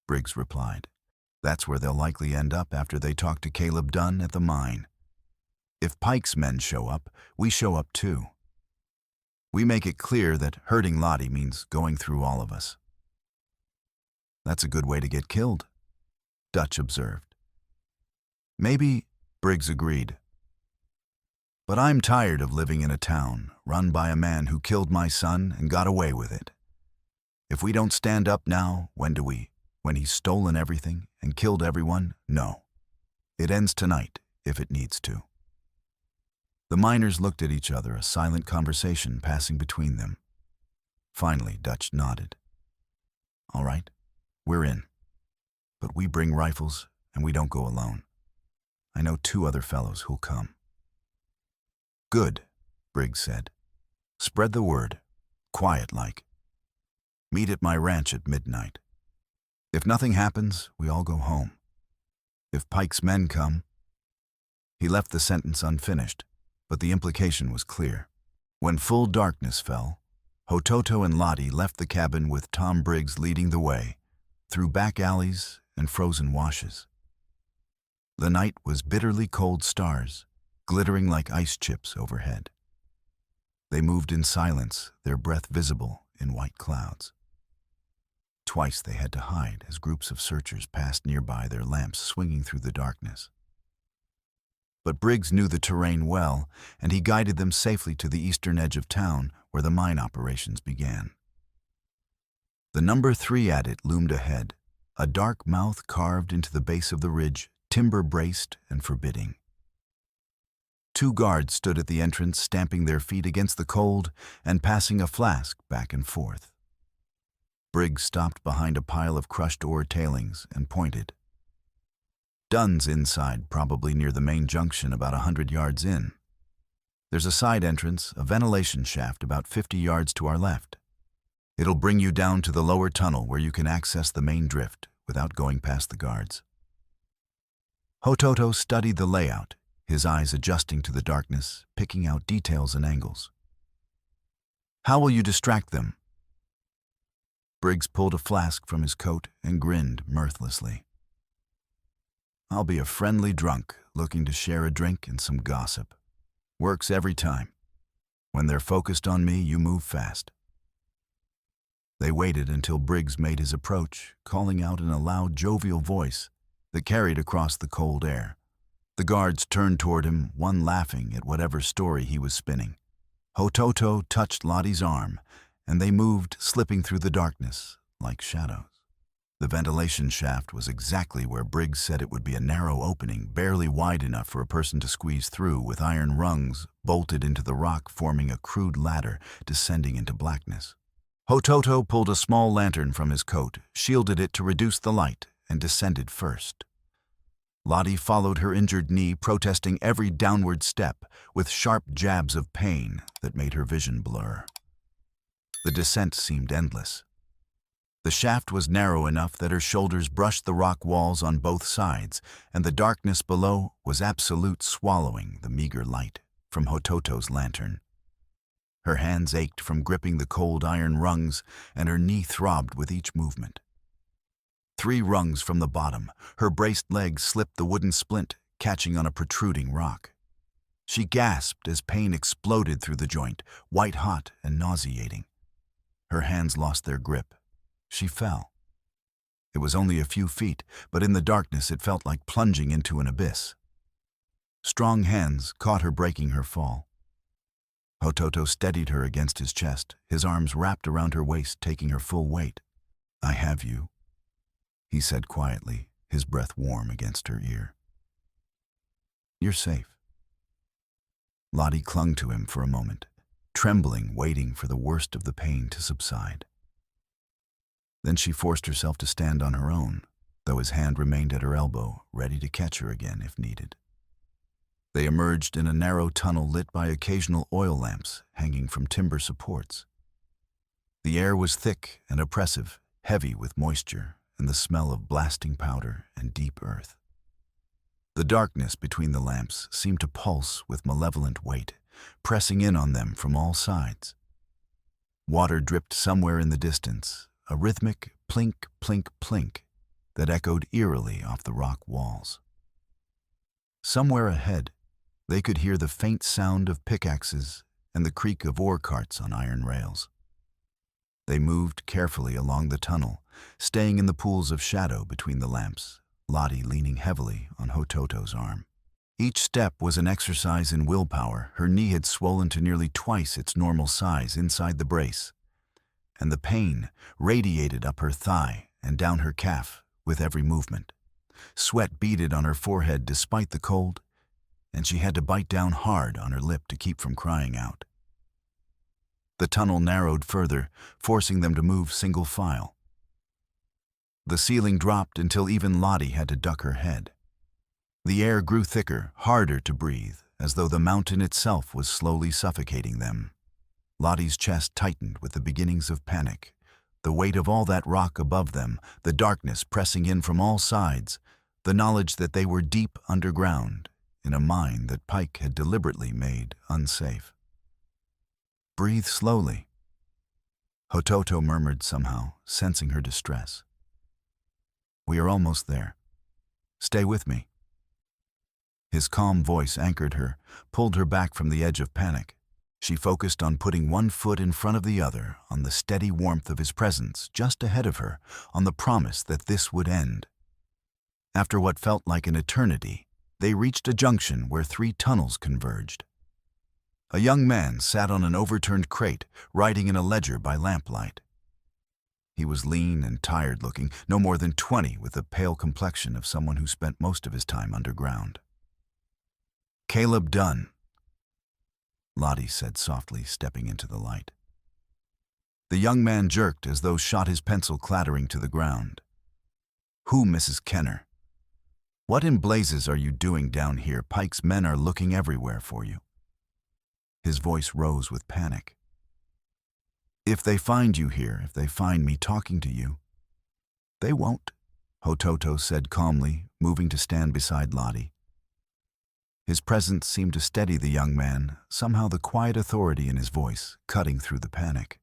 Briggs replied. "That's where they'll likely end up after they talk to Caleb Dunn at the mine. If Pike's men show up, we show up too. We make it clear that hurting Lottie means going through all of us." "That's a good way to get killed," Dutch observed. "Maybe," Briggs agreed. "But I'm tired of living in a town run by a man who killed my son and got away with it. If we don't stand up now, when do we? When he's stolen everything and killed everyone? No. It ends tonight, if it needs to." The miners looked at each other, a silent conversation passing between them. Finally, Dutch nodded. "All right, we're in. But we bring rifles and we don't go alone. I know 2 other fellows who'll come." "Good," Briggs said. "Spread the word, quiet-like. Meet at my ranch at midnight. If nothing happens, we all go home. If Pike's men come—" He left the sentence unfinished, but the implication was clear. When full darkness fell, Hototo and Lottie left the cabin with Tom Briggs leading the way, through back alleys and frozen washes. The night was bitterly cold stars, glittering like ice chips overhead. They moved in silence, their breath visible in white clouds. Twice they had to hide as groups of searchers passed nearby, their lamps swinging through the darkness. But Briggs knew the terrain well, and he guided them safely to the eastern edge of town where the mine operations began. The number 3 adit loomed ahead, a dark mouth carved into the base of the ridge, timber-braced and forbidding. 2 guards stood at the entrance, stamping their feet against the cold and passing a flask back and forth. Briggs stopped behind a pile of crushed ore tailings and pointed. "Dunn's inside, probably near the main junction about 100 yards in. There's a side entrance, a ventilation shaft about 50 yards to our left. It'll bring you down to the lower tunnel where you can access the main drift without going past the guards." Hototo studied the layout, his eyes adjusting to the darkness, picking out details and angles. "How will you distract them?" Briggs pulled a flask from his coat and grinned mirthlessly. "I'll be a friendly drunk, looking to share a drink and some gossip. Works every time. When they're focused on me, you move fast. They waited until Briggs made his approach, calling out in a loud, jovial voice that carried across the cold air. The guards turned toward him, one laughing at whatever story he was spinning. Hototo touched Lottie's arm, and they moved, slipping through the darkness like shadows. The ventilation shaft was exactly where Briggs said it would be, a narrow opening, barely wide enough for a person to squeeze through, with iron rungs bolted into the rock forming a crude ladder descending into blackness. Hototo pulled a small lantern from his coat, shielded it to reduce the light, and descended first. Lottie followed her injured knee, protesting every downward step, with sharp jabs of pain that made her vision blur. The descent seemed endless. The shaft was narrow enough that her shoulders brushed the rock walls on both sides, and the darkness below was absolute, swallowing the meager light from Hototo's lantern. Her hands ached from gripping the cold iron rungs, and her knee throbbed with each movement. 3 rungs from the bottom, her braced legs slipped the wooden splint, catching on a protruding rock. She gasped as pain exploded through the joint, white-hot and nauseating. Her hands lost their grip. She fell. It was only a few feet, but in the darkness it felt like plunging into an abyss. Strong hands caught her, breaking her fall. Hototo steadied her against his chest, his arms wrapped around her waist, taking her full weight. "I have you," he said quietly, his breath warm against her ear. "You're safe." Lottie clung to him for a moment, trembling, waiting for the worst of the pain to subside. Then she forced herself to stand on her own, though his hand remained at her elbow, ready to catch her again if needed. They emerged in a narrow tunnel lit by occasional oil lamps hanging from timber supports. The air was thick and oppressive, heavy with moisture and the smell of blasting powder and deep earth. The darkness between the lamps seemed to pulse with malevolent weight, pressing in on them from all sides. Water dripped somewhere in the distance, a rhythmic plink, plink, plink that echoed eerily off the rock walls. Somewhere ahead, they could hear the faint sound of pickaxes and the creak of ore carts on iron rails. They moved carefully along the tunnel, staying in the pools of shadow between the lamps, Lottie leaning heavily on Hototo's arm. Each step was an exercise in willpower. Her knee had swollen to nearly twice its normal size inside the brace, and the pain radiated up her thigh and down her calf with every movement. Sweat beaded on her forehead despite the cold, and she had to bite down hard on her lip to keep from crying out. The tunnel narrowed further, forcing them to move single file. The ceiling dropped until even Lottie had to duck her head. The air grew thicker, harder to breathe, as though the mountain itself was slowly suffocating them. Lottie's chest tightened with the beginnings of panic. The weight of all that rock above them, the darkness pressing in from all sides, the knowledge that they were deep underground, in a mine that Pike had deliberately made unsafe. "Breathe slowly," Hototo murmured somehow, sensing her distress. "We are almost there. Stay with me." His calm voice anchored her, pulled her back from the edge of panic. She focused on putting one foot in front of the other, on the steady warmth of his presence just ahead of her, on the promise that this would end. After what felt like an eternity, they reached a junction where 3 tunnels converged. A young man sat on an overturned crate, writing in a ledger by lamplight. He was lean and tired-looking, no more than 20, with the pale complexion of someone who spent most of his time underground. "Caleb Dunn," Lottie said softly, stepping into the light. The young man jerked as though shot, his pencil clattering to the ground. "Who, Mrs. Kenner? What in blazes are you doing down here? Pike's men are looking everywhere for you." His voice rose with panic. "If they find you here, if they find me talking to you—" "They won't," Hototo said calmly, moving to stand beside Lottie. His presence seemed to steady the young man, somehow the quiet authority in his voice cutting through the panic.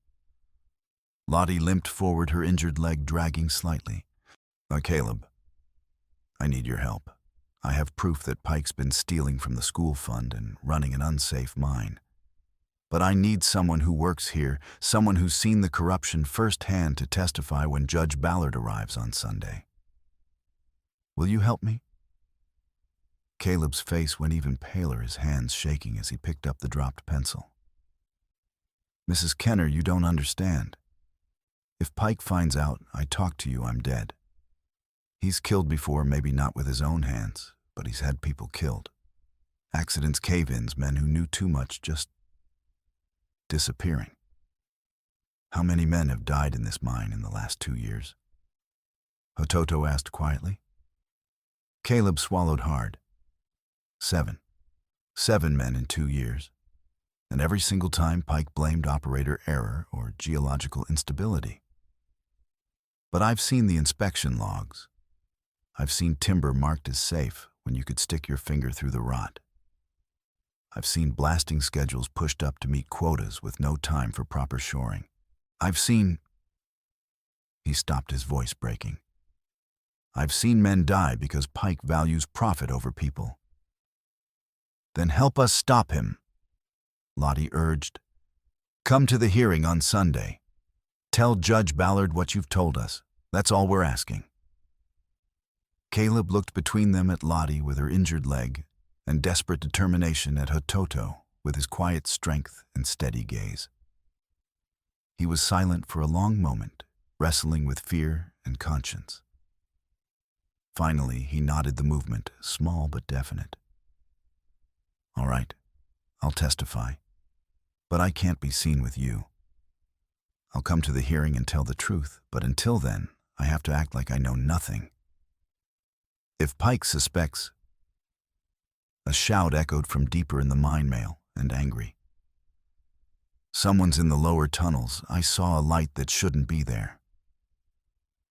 Lottie limped forward, her injured leg dragging slightly. "Caleb, I need your help. I have proof that Pike's been stealing from the school fund and running an unsafe mine. But I need someone who works here, someone who's seen the corruption firsthand to testify when Judge Ballard arrives on Sunday. Will you help me? Caleb's face went even paler, his hands shaking as he picked up the dropped pencil. Mrs. Kenner, you don't understand. If Pike finds out I talk to you, I'm dead. He's killed before, maybe not with his own hands, but he's had people killed. Accidents, cave-ins, men who knew too much just disappearing. How many men have died in this mine in the last 2 years? Hototo asked quietly. Caleb swallowed hard. 7. 7 men in 2 years. And every single time Pike blamed operator error or geological instability. But I've seen the inspection logs. I've seen timber marked as safe when you could stick your finger through the rot. I've seen blasting schedules pushed up to meet quotas with no time for proper shoring. I've seen... He stopped, his voice breaking. I've seen men die because Pike values profit over people. Then help us stop him, Lottie urged. Come to the hearing on Sunday. Tell Judge Ballard what you've told us. That's all we're asking. Caleb looked between them at Lottie with her injured leg and desperate determination at Hototo with his quiet strength and steady gaze. He was silent for a long moment, wrestling with fear and conscience. Finally, he nodded the movement, small but definite. All right, I'll testify, but I can't be seen with you. I'll come to the hearing and tell the truth, but until then, I have to act like I know nothing. If Pike suspects... A shout echoed from deeper in the mine mail, and angry. Someone's in the lower tunnels. I saw a light that shouldn't be there.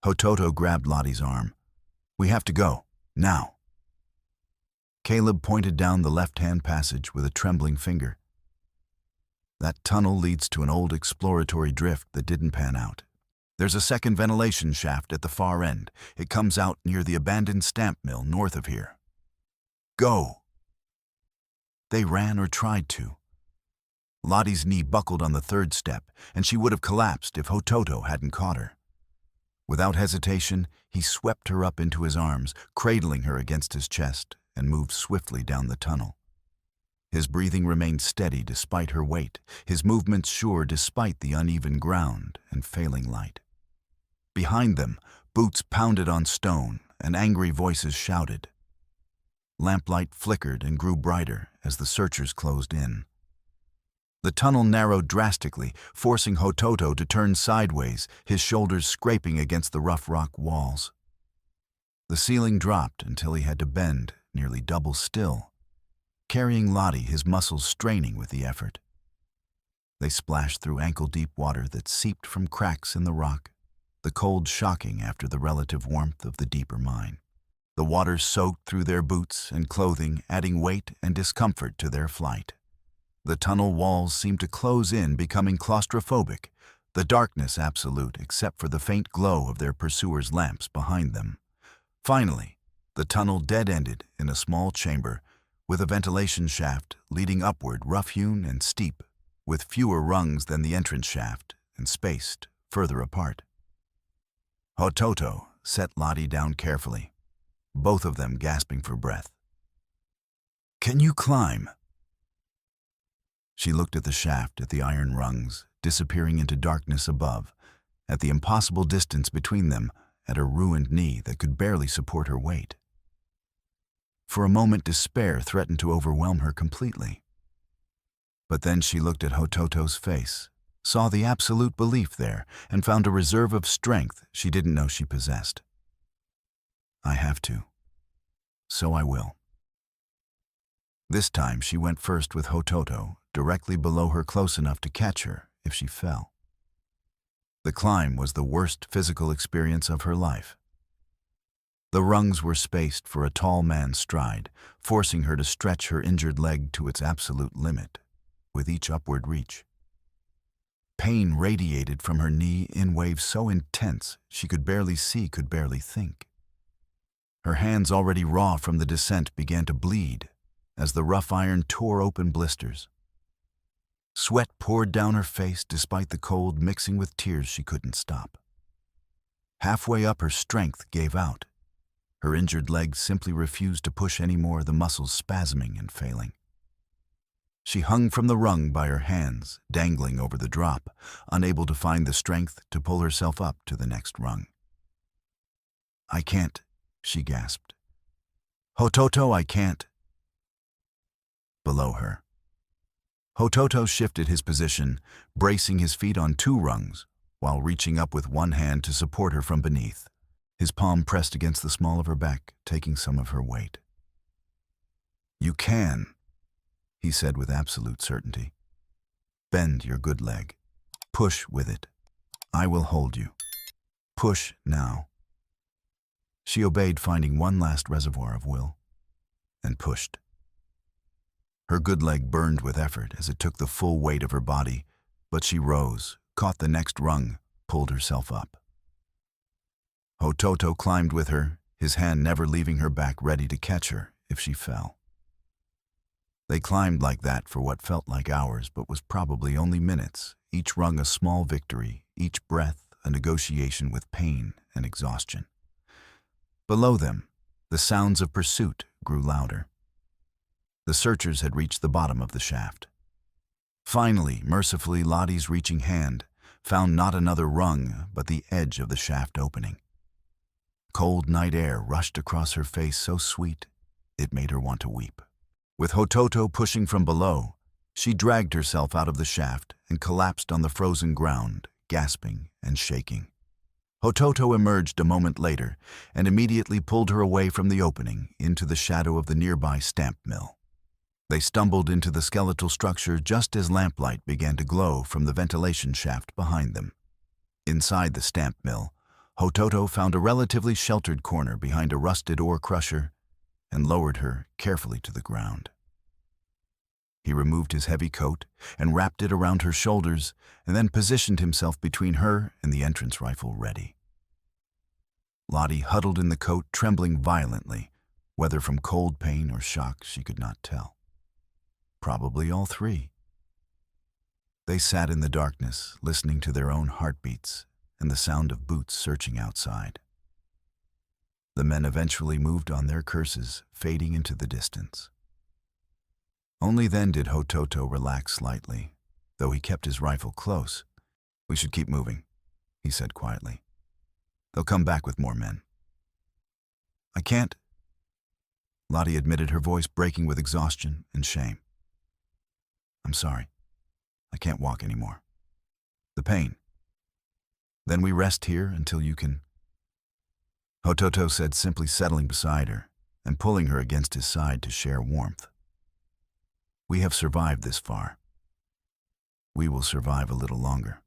Hototo grabbed Lottie's arm. We have to go, now. Caleb pointed down the left-hand passage with a trembling finger. That tunnel leads to an old exploratory drift that didn't pan out. There's a second ventilation shaft at the far end. It comes out near the abandoned stamp mill north of here. Go! They ran or tried to. Lottie's knee buckled on the third step, and she would have collapsed if Hototo hadn't caught her. Without hesitation, he swept her up into his arms, cradling her against his chest, and moved swiftly down the tunnel. His breathing remained steady despite her weight, his movements sure despite the uneven ground and failing light. Behind them, boots pounded on stone, and angry voices shouted. Lamplight flickered and grew brighter as the searchers closed in. The tunnel narrowed drastically, forcing Hototo to turn sideways, his shoulders scraping against the rough rock walls. The ceiling dropped until he had to bend, nearly double still, carrying Lottie, his muscles straining with the effort. They splashed through ankle-deep water that seeped from cracks in the rock, the cold shocking after the relative warmth of the deeper mine. The water soaked through their boots and clothing, adding weight and discomfort to their flight. The tunnel walls seemed to close in, becoming claustrophobic, the darkness absolute except for the faint glow of their pursuers' lamps behind them. Finally, the tunnel dead-ended in a small chamber with a ventilation shaft leading upward, rough-hewn and steep, with fewer rungs than the entrance shaft and spaced further apart. Hototo set Lottie down carefully, both of them gasping for breath. Can you climb? She looked at the shaft, at the iron rungs, disappearing into darkness above, at the impossible distance between them, at her ruined knee that could barely support her weight. For a moment, despair threatened to overwhelm her completely. But then she looked at Hototo's face, saw the absolute belief there, and found a reserve of strength she didn't know she possessed. I have to. So I will. This time she went first with Hototo, directly below her, close enough to catch her if she fell. The climb was the worst physical experience of her life. The rungs were spaced for a tall man's stride, forcing her to stretch her injured leg to its absolute limit, with each upward reach. Pain radiated from her knee in waves so intense she could barely see, could barely think. Her hands, already raw from the descent, began to bleed as the rough iron tore open blisters. Sweat poured down her face despite the cold mixing with tears she couldn't stop. Halfway up, her strength gave out. Her injured legs simply refused to push any more, the muscles spasming and failing. She hung from the rung by her hands, dangling over the drop, unable to find the strength to pull herself up to the next rung. "I can't," she gasped. "Hototo, I can't." Below her, Hototo shifted his position, bracing his feet on 2 rungs, while reaching up with one hand to support her from beneath. His palm pressed against the small of her back, taking some of her weight. "You can," he said with absolute certainty. "Bend your good leg. Push with it. I will hold you. Push now." She obeyed, finding one last reservoir of will, and pushed. Her good leg burned with effort as it took the full weight of her body, but she rose, caught the next rung, pulled herself up. Hototo climbed with her, his hand never leaving her back, ready to catch her if she fell. They climbed like that for what felt like hours but was probably only minutes, each rung a small victory, each breath a negotiation with pain and exhaustion. Below them, the sounds of pursuit grew louder. The searchers had reached the bottom of the shaft. Finally, mercifully, Lottie's reaching hand found not another rung but the edge of the shaft opening. Cold night air rushed across her face, so sweet it made her want to weep. With Hototo pushing from below, she dragged herself out of the shaft and collapsed on the frozen ground, gasping and shaking. Hototo emerged a moment later and immediately pulled her away from the opening into the shadow of the nearby stamp mill. They stumbled into the skeletal structure just as lamplight began to glow from the ventilation shaft behind them. Inside the stamp mill, Hototo found a relatively sheltered corner behind a rusted ore crusher and lowered her carefully to the ground. He removed his heavy coat and wrapped it around her shoulders, and then positioned himself between her and the entrance rifle, ready. Lottie huddled in the coat, trembling violently, whether from cold pain or shock she could not tell. Probably all 3. They sat in the darkness, listening to their own heartbeats and the sound of boots searching outside. The men eventually moved on, their curses fading into the distance. Only then did Hototo relax slightly, though he kept his rifle close. "We should keep moving," he said quietly. "They'll come back with more men." "I can't," Lottie admitted, her voice breaking with exhaustion and shame. "I'm sorry. I can't walk anymore. The pain. Then we rest here until you can," Hototo said, simply settling beside her and pulling her against his side to share warmth. "We have survived this far. We will survive a little longer."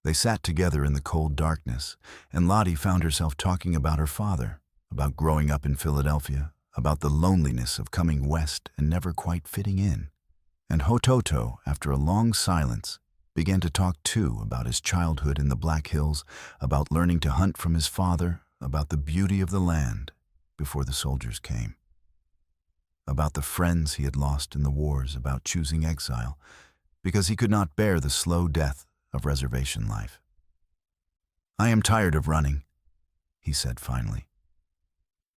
They sat together in the cold darkness, and Lottie found herself talking about her father, about growing up in Philadelphia, about the loneliness of coming west and never quite fitting in. And Hototo, after a long silence, began to talk too about his childhood in the Black Hills, about learning to hunt from his father, about the beauty of the land before the soldiers came, about the friends he had lost in the wars, about choosing exile because he could not bear the slow death of reservation life. "I am tired of running," he said finally.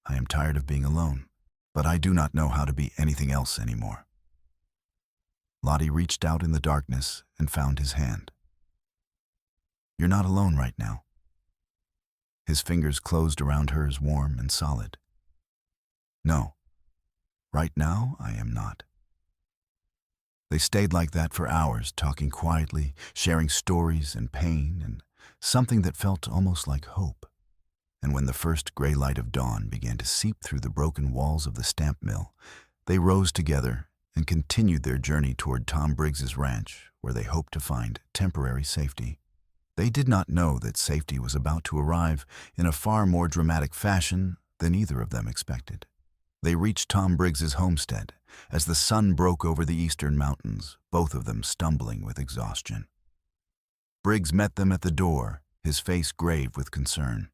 "I am tired of being alone, but I do not know how to be anything else anymore." Lottie reached out in the darkness and found his hand. "You're not alone right now." His fingers closed around hers, warm and solid. "No, right now I am not." They stayed like that for hours, talking quietly, sharing stories and pain and something that felt almost like hope. And when the first gray light of dawn began to seep through the broken walls of the stamp mill, they rose together and continued their journey toward Tom Briggs's ranch, where they hoped to find temporary safety. They did not know that safety was about to arrive in a far more dramatic fashion than either of them expected. They reached Tom Briggs's homestead as the sun broke over the eastern mountains, both of them stumbling with exhaustion. Briggs met them at the door, his face grave with concern.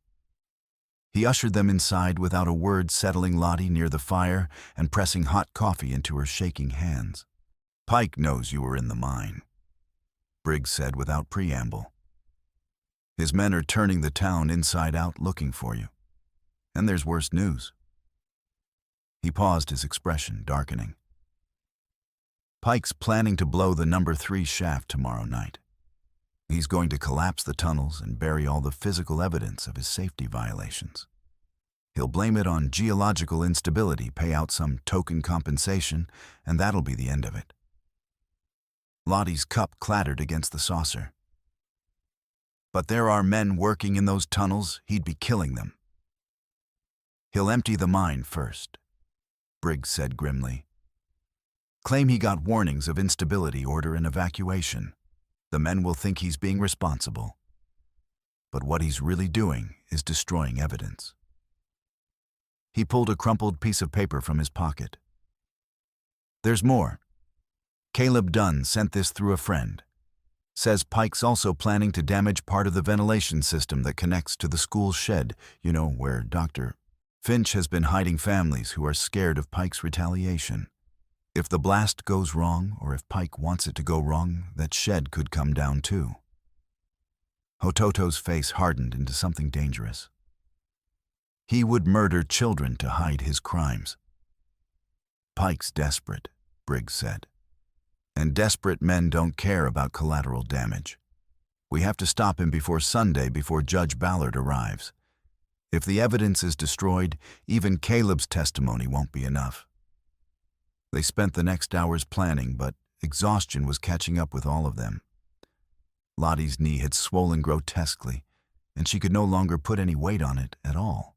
He ushered them inside without a word, settling Lottie near the fire and pressing hot coffee into her shaking hands. "Pike knows you were in the mine," Briggs said without preamble. "His men are turning the town inside out looking for you. And there's worse news." He paused, his expression darkening. "Pike's planning to blow the number 3 shaft tomorrow night. He's going to collapse the tunnels and bury all the physical evidence of his safety violations. He'll blame it on geological instability, pay out some token compensation, and that'll be the end of it." Lottie's cup clattered against the saucer. "But there are men working in those tunnels. He'd be killing them." "He'll empty the mine first," Briggs said grimly. "Claim he got warnings of instability, order an evacuation. The men will think he's being responsible. But what he's really doing is destroying evidence." He pulled a crumpled piece of paper from his pocket. "There's more. Caleb Dunn sent this through a friend. Says Pike's also planning to damage part of the ventilation system that connects to the school shed, you know, where Dr. Finch has been hiding families who are scared of Pike's retaliation. If the blast goes wrong, or if Pike wants it to go wrong, that shed could come down too." Hototo's face hardened into something dangerous. He would murder children to hide his crimes. "Pike's desperate," Briggs said. "And desperate men don't care about collateral damage. We have to stop him before Sunday, before Judge Ballard arrives. If the evidence is destroyed, even Caleb's testimony won't be enough." They spent the next hours planning, but exhaustion was catching up with all of them. Lottie's knee had swollen grotesquely, and she could no longer put any weight on it at all.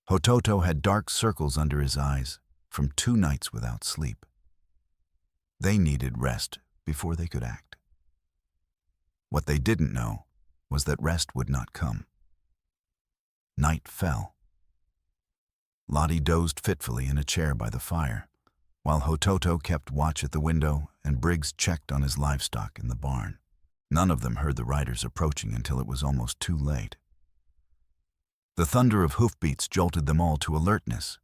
Hototo had dark circles under his eyes from 2 nights without sleep. They needed rest before they could act. What they didn't know was that rest would not come. Night fell. Lottie dozed fitfully in a chair by the fire, while Hototo kept watch at the window and Briggs checked on his livestock in the barn. None of them heard the riders approaching until it was almost too late. The thunder of hoofbeats jolted them all to alertness.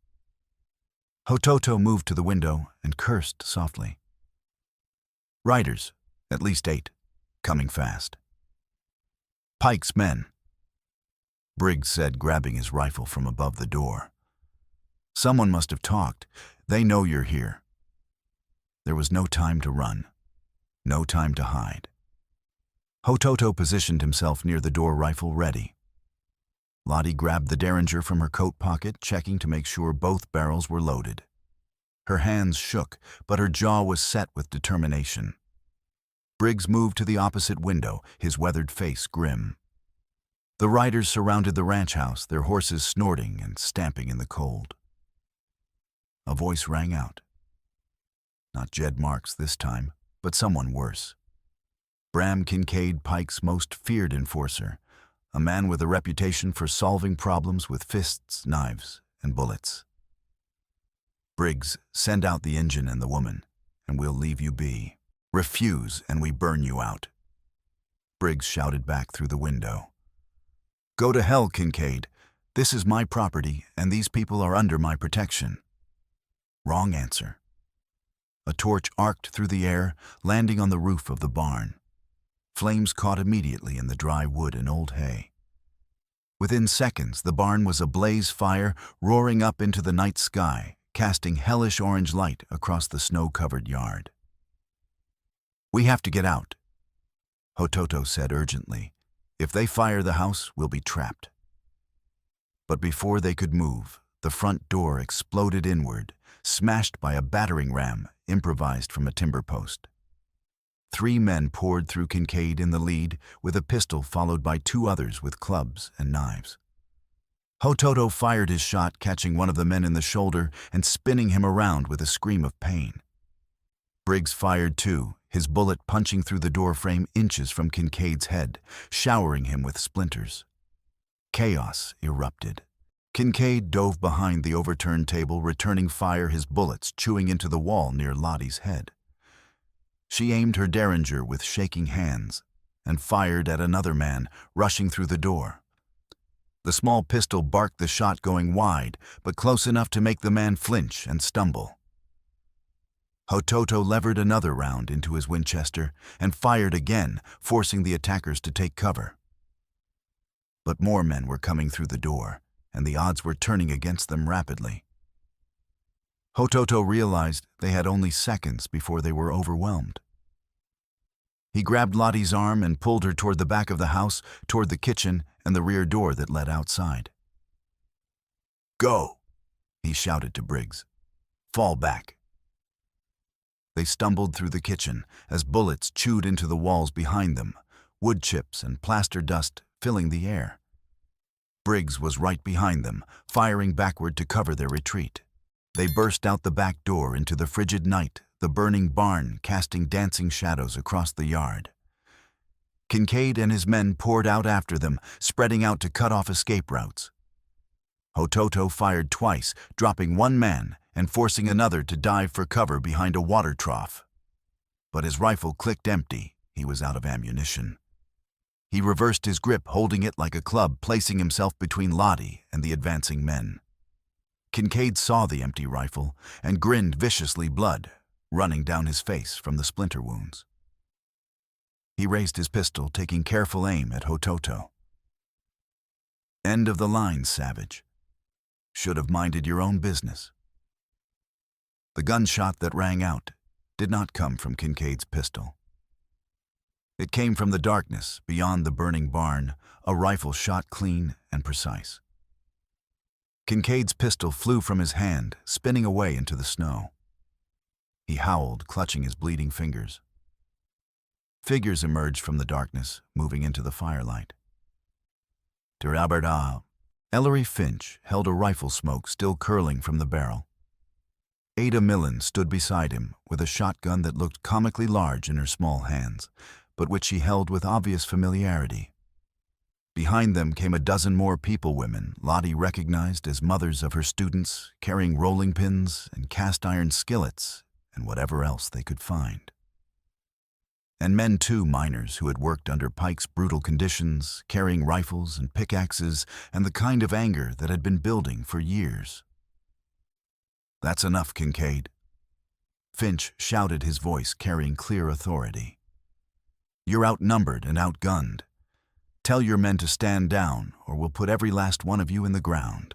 Hototo moved to the window and cursed softly. "Riders, at least 8, coming fast." "Pike's men," Briggs said, grabbing his rifle from above the door. "Someone must have talked. They know you're here." There was no time to run, no time to hide. Hototo positioned himself near the door, rifle ready. Lottie grabbed the derringer from her coat pocket, checking to make sure both barrels were loaded. Her hands shook, but her jaw was set with determination. Briggs moved to the opposite window, his weathered face grim. The riders surrounded the ranch house, their horses snorting and stamping in the cold. A voice rang out. Not Jed Marks this time, but someone worse. Bram Kincaid, Pike's most feared enforcer, a man with a reputation for solving problems with fists, knives, and bullets. "Briggs, send out the engine and the woman, and we'll leave you be. Refuse, and we burn you out." Briggs shouted back through the window. "Go to hell, Kincaid. This is my property, and these people are under my protection." Wrong answer. A torch arced through the air, landing on the roof of the barn. Flames caught immediately in the dry wood and old hay. Within seconds, the barn was a blaze fire, roaring up into the night sky, casting hellish orange light across the snow-covered yard. "We have to get out," Hototo said urgently. "If they fire the house, we'll be trapped." But before they could move, the front door exploded inward, smashed by a battering ram improvised from a timber post. 3 men poured through Kincaid in the lead, with a pistol followed by 2 others with clubs and knives. Hototo fired his shot, catching one of the men in the shoulder and spinning him around with a scream of pain. Briggs fired too, his bullet punching through the door frame inches from Kincaid's head, showering him with splinters. Chaos erupted. Kincaid dove behind the overturned table, returning fire, his bullets chewing into the wall near Lottie's head. She aimed her derringer with shaking hands and fired at another man rushing through the door. The small pistol barked the shot going wide, but close enough to make the man flinch and stumble. Hototo levered another round into his Winchester and fired again, forcing the attackers to take cover. But more men were coming through the door, and the odds were turning against them rapidly. Hototo realized they had only seconds before they were overwhelmed. He grabbed Lottie's arm and pulled her toward the back of the house, toward the kitchen and the rear door that led outside. "Go!" he shouted to Briggs. "Fall back." They stumbled through the kitchen as bullets chewed into the walls behind them, wood chips and plaster dust filling the air. Briggs was right behind them, firing backward to cover their retreat. They burst out the back door into the frigid night, the burning barn casting dancing shadows across the yard. Kincaid and his men poured out after them, spreading out to cut off escape routes. Hototo fired twice, dropping one man and forcing another to dive for cover behind a water trough. But his rifle clicked empty. He was out of ammunition. He reversed his grip, holding it like a club, placing himself between Lottie and the advancing men. Kincaid saw the empty rifle and grinned viciously, blood running down his face from the splinter wounds. He raised his pistol, taking careful aim at Hototo. "End of the line, savage. Should have minded your own business." The gunshot that rang out did not come from Kincaid's pistol. It came from the darkness beyond the burning barn, a rifle shot clean and precise. Kincaid's pistol flew from his hand, spinning away into the snow. He howled, clutching his bleeding fingers. Figures emerged from the darkness, moving into the firelight. "Tiraberda." Ellery Finch held a rifle smoke still curling from the barrel. Ada Millen stood beside him with a shotgun that looked comically large in her small hands, but which she held with obvious familiarity. Behind them came a dozen more people-women Lottie recognized as mothers of her students, carrying rolling pins and cast-iron skillets and whatever else they could find. And men too, miners who had worked under Pike's brutal conditions, carrying rifles and pickaxes and the kind of anger that had been building for years. "That's enough, Kincaid." Finch shouted, his voice carrying clear authority. "You're outnumbered and outgunned. Tell your men to stand down, or we'll put every last one of you in the ground."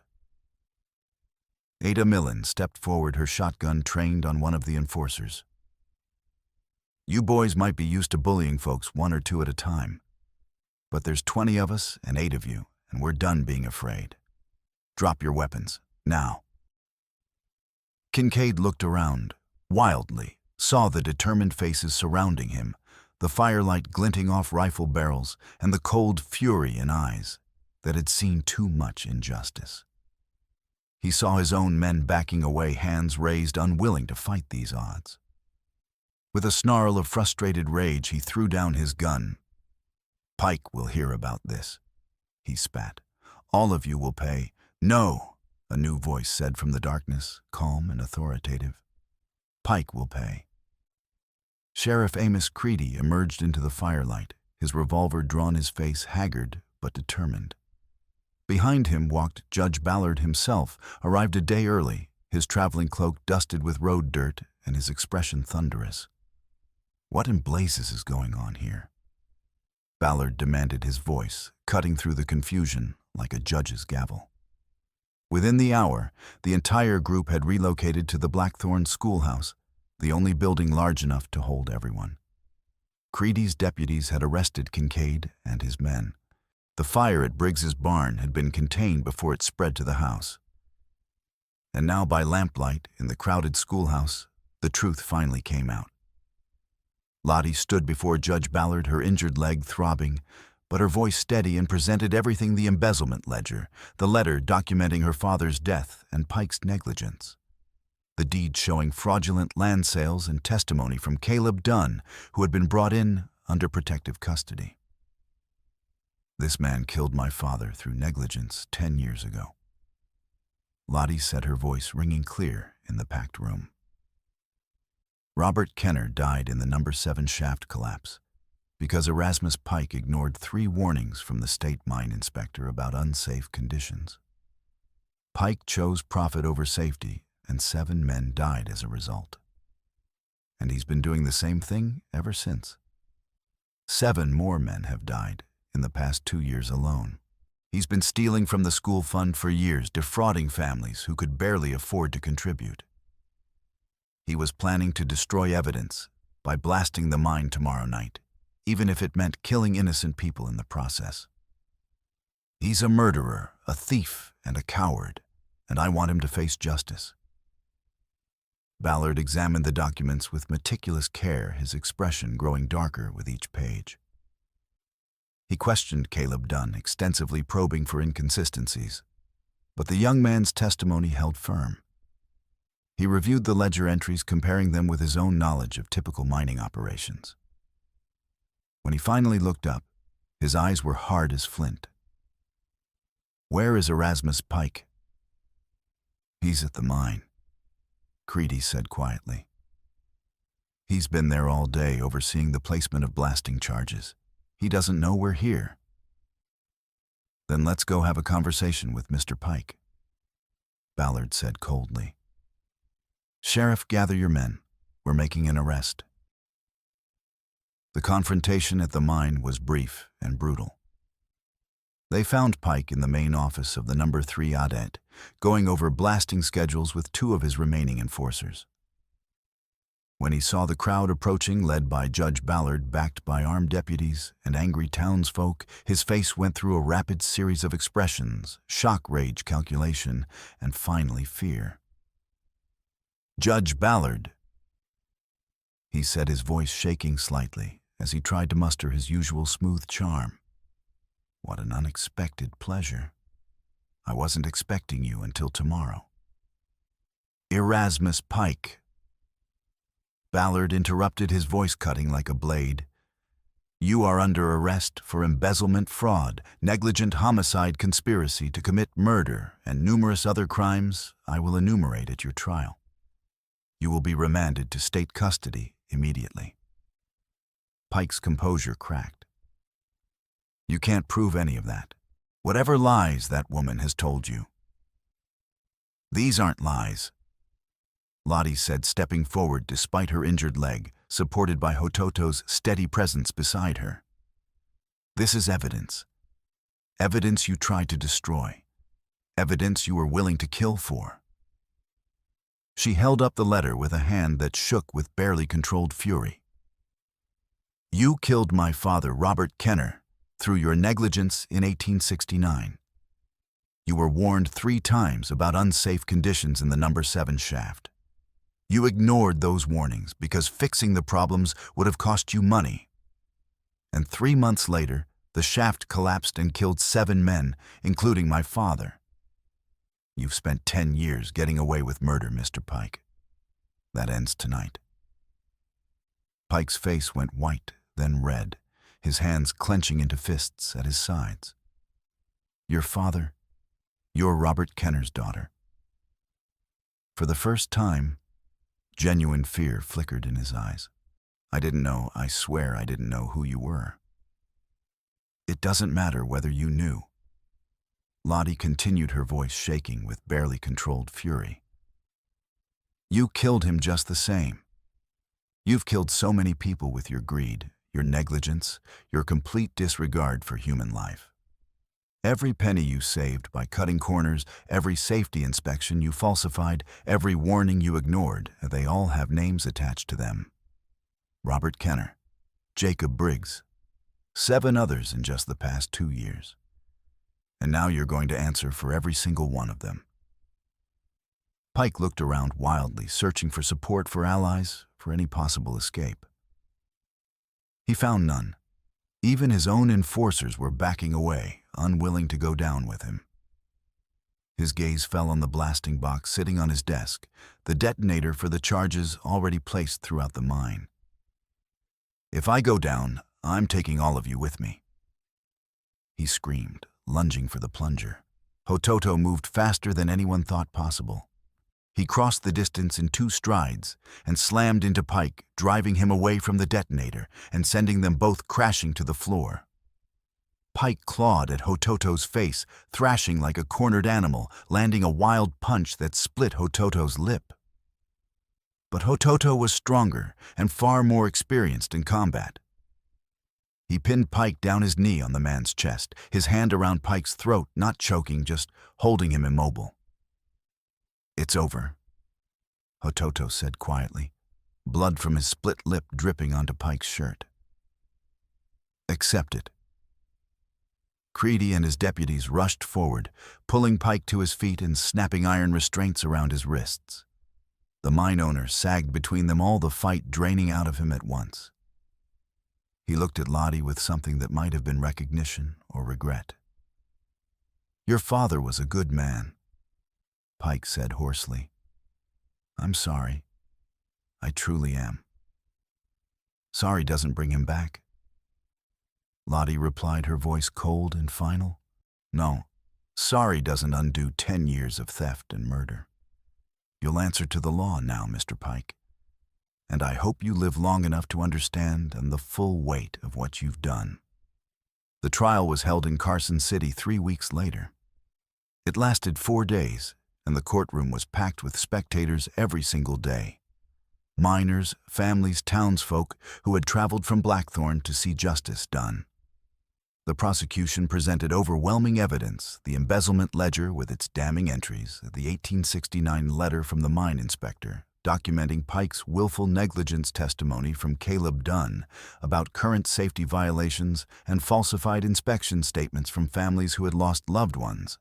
Ada Millen stepped forward, her shotgun trained on one of the enforcers. "You boys might be used to bullying folks one or two at a time, but there's 20 of us and 8 of you, and we're done being afraid. Drop your weapons, now." Kincaid looked around, wildly, saw the determined faces surrounding him, the firelight glinting off rifle barrels, and the cold fury in eyes that had seen too much injustice. He saw his own men backing away, hands raised, unwilling to fight these odds. With a snarl of frustrated rage, he threw down his gun. "Pike will hear about this," he spat. "All of you will pay." "No," a new voice said from the darkness, calm and authoritative. "Pike will pay." Sheriff Amos Creedy emerged into the firelight, his revolver drawn, his face haggard but determined. Behind him walked Judge Ballard himself, arrived a day early, his traveling cloak dusted with road dirt and his expression thunderous. "What in blazes is going on here?" Ballard demanded, his voice cutting through the confusion like a judge's gavel. Within the hour, the entire group had relocated to the Blackthorn schoolhouse, the only building large enough to hold everyone. Creedy's deputies had arrested Kincaid and his men. The fire at Briggs's barn had been contained before it spread to the house. And now, by lamplight in the crowded schoolhouse, the truth finally came out. Lottie stood before Judge Ballard, her injured leg throbbing, but her voice steady, and presented everything: the embezzlement ledger, the letter documenting her father's death and Pike's negligence, the deed showing fraudulent land sales, and testimony from Caleb Dunn, who had been brought in under protective custody. "This man killed my father through negligence 10 years ago." Lottie said, her voice ringing clear in the packed room. "Robert Kenner died in the No. 7 shaft collapse. because Erasmus Pike ignored 3 warnings from the state mine inspector about unsafe conditions. Pike chose profit over safety, and 7 men died as a result. And he's been doing the same thing ever since. 7 more men have died in the past 2 years alone. He's been stealing from the school fund for years, defrauding families who could barely afford to contribute. He was planning to destroy evidence by blasting the mine tomorrow night, even if it meant killing innocent people in the process. He's a murderer, a thief, and a coward, and I want him to face justice. Ballard examined the documents with meticulous care, his expression growing darker with each page. He questioned Caleb Dunn, extensively probing for inconsistencies, but the young man's testimony held firm. He reviewed the ledger entries, comparing them with his own knowledge of typical mining operations. When he finally looked up, his eyes were hard as flint. "Where is Erasmus Pike?" "He's at the mine," Creedy said quietly. "He's been there all day overseeing the placement of blasting charges. He doesn't know we're here." "Then let's go have a conversation with Mr. Pike," Ballard said coldly. "Sheriff, gather your men. We're making an arrest." The confrontation at the mine was brief and brutal. They found Pike in the main office of the No. 3 Adet, going over blasting schedules with 2 of his remaining enforcers. When he saw the crowd approaching, led by Judge Ballard, backed by armed deputies and angry townsfolk, his face went through a rapid series of expressions: shock, rage, calculation, and finally fear. "Judge Ballard," he said, his voice shaking slightly as he tried to muster his usual smooth charm. "What an unexpected pleasure. I wasn't expecting you until tomorrow." "Erasmus Pike." Ballard interrupted, his voice cutting like a blade. "You are under arrest for embezzlement, fraud, negligent homicide, conspiracy to commit murder, and numerous other crimes I will enumerate at your trial. You will be remanded to state custody immediately." Pike's composure cracked. "You can't prove any of that. Whatever lies that woman has told you." "These aren't lies," Lottie said, stepping forward despite her injured leg, supported by Hototo's steady presence beside her. "This is evidence. Evidence you tried to destroy. Evidence you were willing to kill for." She held up the letter with a hand that shook with barely controlled fury. "You killed my father, Robert Kenner, through your negligence in 1869. You were warned 3 times about unsafe conditions in the No. 7 shaft. You ignored those warnings because fixing the problems would have cost you money. And 3 months later, the shaft collapsed and killed 7 men, including my father. You've spent 10 years getting away with murder, Mr. Pike. That ends tonight." Pike's face went white, then red, his hands clenching into fists at his sides. "Your father, you're Robert Kenner's daughter." For the first time, genuine fear flickered in his eyes. I swear I didn't know who you were." "It doesn't matter whether you knew." Lottie continued, her voice shaking with barely controlled fury. "You killed him just the same. You've killed so many people with your greed, your negligence, your complete disregard for human life. Every penny you saved by cutting corners, every safety inspection you falsified, every warning you ignored, they all have names attached to them. Robert Kenner, Jacob Briggs, 7 others in just the past 2 years. And now you're going to answer for every single one of them." Pike looked around wildly, searching for support, for allies, for any possible escape. He found none. Even his own enforcers were backing away, unwilling to go down with him. His gaze fell on the blasting box sitting on his desk, the detonator for the charges already placed throughout the mine. "If I go down, I'm taking all of you with me," he screamed, lunging for the plunger. Hototo moved faster than anyone thought possible. He crossed the distance in 2 strides and slammed into Pike, driving him away from the detonator and sending them both crashing to the floor. Pike clawed at Hototo's face, thrashing like a cornered animal, landing a wild punch that split Hototo's lip. But Hototo was stronger and far more experienced in combat. He pinned Pike down his knee on the man's chest, his hand around Pike's throat, not choking, just holding him immobile. "It's over," Hototo said quietly, blood from his split lip dripping onto Pike's shirt. "Accept it." Creedy and his deputies rushed forward, pulling Pike to his feet and snapping iron restraints around his wrists. The mine owner sagged between them, all the fight draining out of him at once. He looked at Lottie with something that might have been recognition or regret. "Your father was a good man," Pike said hoarsely. "I'm sorry. I truly am." "Sorry doesn't bring him back," Lottie replied, her voice cold and final. "No, sorry doesn't undo 10 years of theft and murder. You'll answer to the law now, Mr. Pike. And I hope you live long enough to understand the full weight of what you've done." The trial was held in Carson City 3 weeks later. It lasted 4 days, and the courtroom was packed with spectators every single day. Miners, families, townsfolk who had traveled from Blackthorn to see justice done. The prosecution presented overwhelming evidence: the embezzlement ledger with its damning entries, the 1869 letter from the mine inspector documenting Pike's willful negligence testimony from Caleb Dunn about current safety violations, and falsified inspection statements from families who had lost loved ones,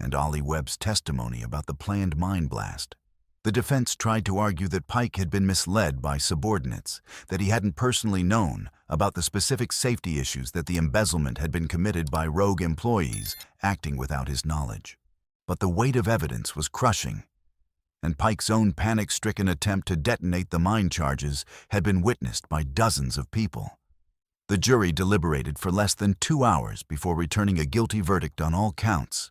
and Ollie Webb's testimony about the planned mine blast. The defense tried to argue that Pike had been misled by subordinates, that he hadn't personally known about the specific safety issues, that the embezzlement had been committed by rogue employees acting without his knowledge. But the weight of evidence was crushing, and Pike's own panic-stricken attempt to detonate the mine charges had been witnessed by dozens of people. The jury deliberated for less than 2 hours before returning a guilty verdict on all counts.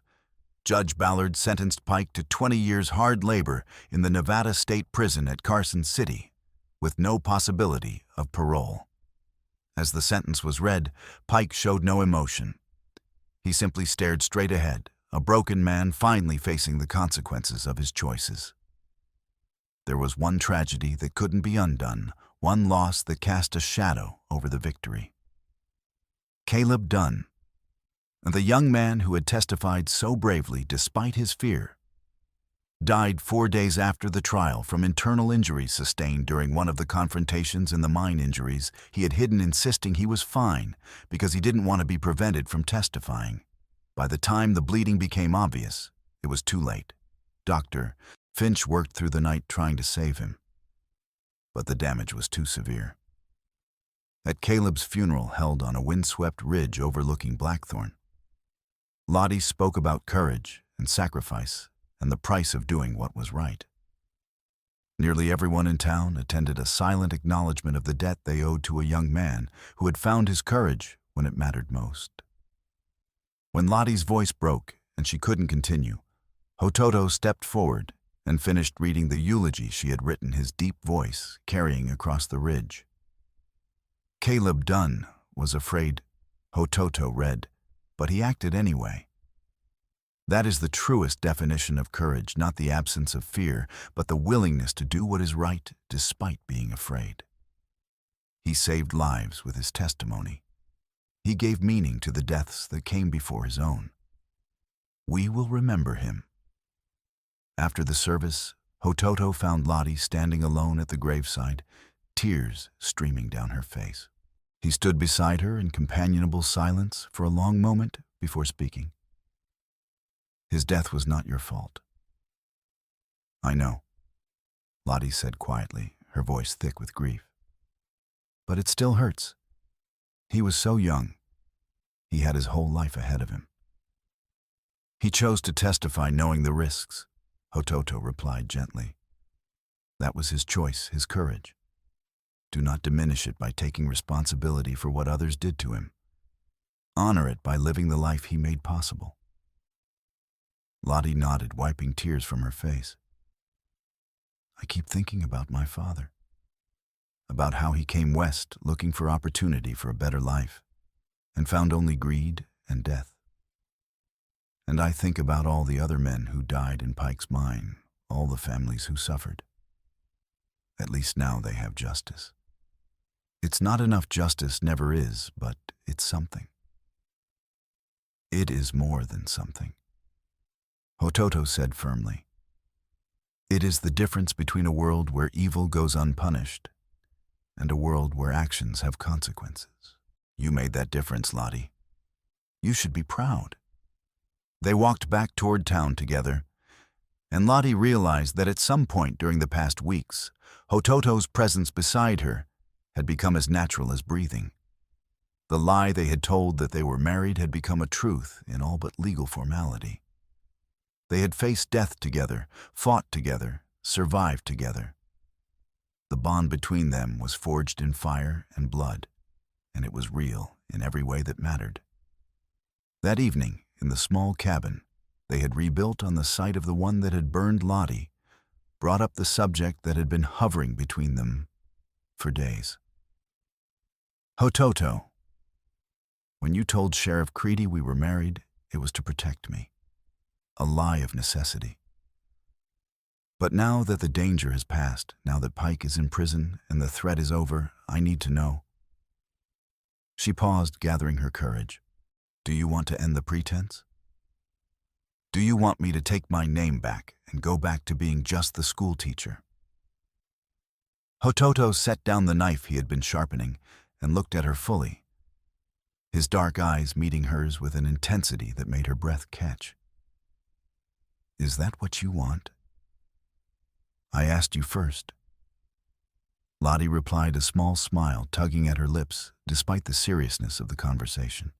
Judge Ballard sentenced Pike to 20 years hard labor in the Nevada State Prison at Carson City, with no possibility of parole. As the sentence was read, Pike showed no emotion. He simply stared straight ahead, a broken man finally facing the consequences of his choices. There was one tragedy that couldn't be undone, one loss that cast a shadow over the victory. Caleb Dunn, the young man who had testified so bravely despite his fear, died 4 days after the trial from internal injuries sustained during one of the confrontations in the mine injuries he had hidden, insisting he was fine because he didn't want to be prevented from testifying. By the time the bleeding became obvious, it was too late. Dr. Finch worked through the night trying to save him, but the damage was too severe. At Caleb's funeral, held on a windswept ridge overlooking Blackthorn, Lottie spoke about courage and sacrifice and the price of doing what was right. Nearly everyone in town attended a silent acknowledgement of the debt they owed to a young man who had found his courage when it mattered most. When Lottie's voice broke and she couldn't continue, Hototo stepped forward and finished reading the eulogy she had written, his deep voice carrying across the ridge. Caleb Dunn was afraid, Hototo read, but he acted anyway. That is the truest definition of courage, not the absence of fear, but the willingness to do what is right despite being afraid. He saved lives with his testimony. He gave meaning to the deaths that came before his own. We will remember him. After the service, Hototo found Lottie standing alone at the graveside, tears streaming down her face. He stood beside her in companionable silence for a long moment before speaking. "His death was not your fault." "I know," Lottie said quietly, her voice thick with grief. "But it still hurts. He was so young. He had his whole life ahead of him." "He chose to testify knowing the risks," Hototo replied gently. "That was his choice, his courage. Do not diminish it by taking responsibility for what others did to him. Honor it by living the life he made possible." Lottie nodded, wiping tears from her face. I keep thinking about my father, about how he came west looking for opportunity for a better life, and found only greed and death. And I think about all the other men who died in Pike's mine, all the families who suffered. At least now they have justice. It's not enough justice, never is, but it's something. It is more than something. Hototo said firmly. It is the difference between a world where evil goes unpunished and a world where actions have consequences. You made that difference, Lottie. You should be proud. They walked back toward town together, and Lottie realized that at some point during the past weeks, Hototo's presence beside her had become as natural as breathing. The lie they had told that they were married had become a truth in all but legal formality. They had faced death together, fought together, survived together. The bond between them was forged in fire and blood, and it was real in every way that mattered. That evening, in the small cabin they had rebuilt on the site of the one that had burned, Lottie brought up the subject that had been hovering between them for days. Hototo, when you told Sheriff Creedy we were married, it was to protect me. A lie of necessity. But now that the danger has passed, now that Pike is in prison and the threat is over, I need to know. She paused, gathering her courage. Do you want to end the pretense? Do you want me to take my name back and go back to being just the school teacher? Hototo set down the knife he had been sharpening and looked at her fully, his dark eyes meeting hers with an intensity that made her breath catch. Is that what you want? I asked you first. Lottie replied, a small smile tugging at her lips despite the seriousness of the conversation.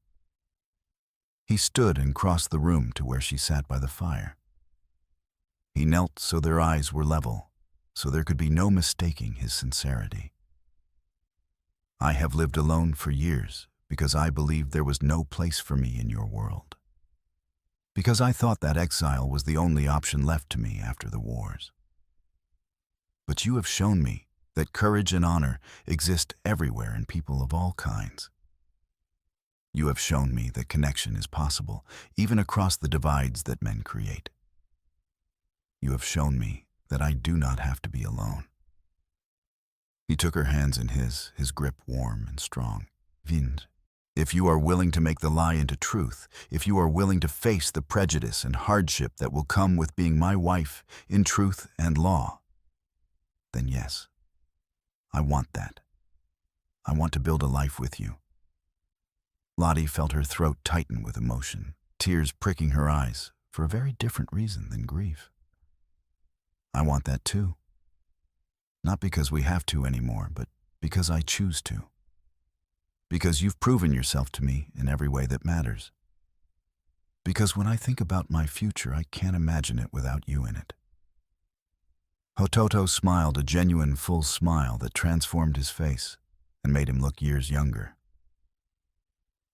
He stood and crossed the room to where she sat by the fire. He knelt so their eyes were level, so there could be no mistaking his sincerity. I have lived alone for years because I believed there was no place for me in your world. Because I thought that exile was the only option left to me after the wars. But you have shown me that courage and honor exist everywhere in people of all kinds. You have shown me that connection is possible, even across the divides that men create. You have shown me that I do not have to be alone. He took her hands in his grip warm and strong. Wind. If you are willing to make the lie into truth, if you are willing to face the prejudice and hardship that will come with being my wife in truth and law, then yes, I want that. I want to build a life with you. Lottie felt her throat tighten with emotion, tears pricking her eyes for a very different reason than grief. I want that too. Not because we have to anymore, but because I choose to. Because you've proven yourself to me in every way that matters. Because when I think about my future, I can't imagine it without you in it. Hototo smiled, a genuine, full smile that transformed his face and made him look years younger.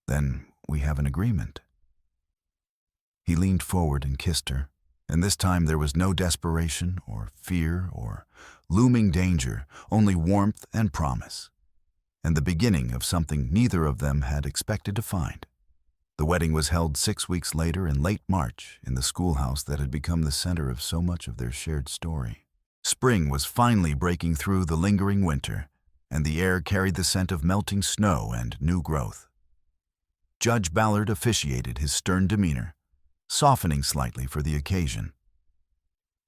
Then we have an agreement. He leaned forward and kissed her, and this time there was no desperation or fear or looming danger, only warmth and promise, and the beginning of something neither of them had expected to find. The wedding was held 6 weeks later in late March in the schoolhouse that had become the center of so much of their shared story. Spring was finally breaking through the lingering winter, and the air carried the scent of melting snow and new growth. Judge Ballard officiated, his stern demeanor softening slightly for the occasion.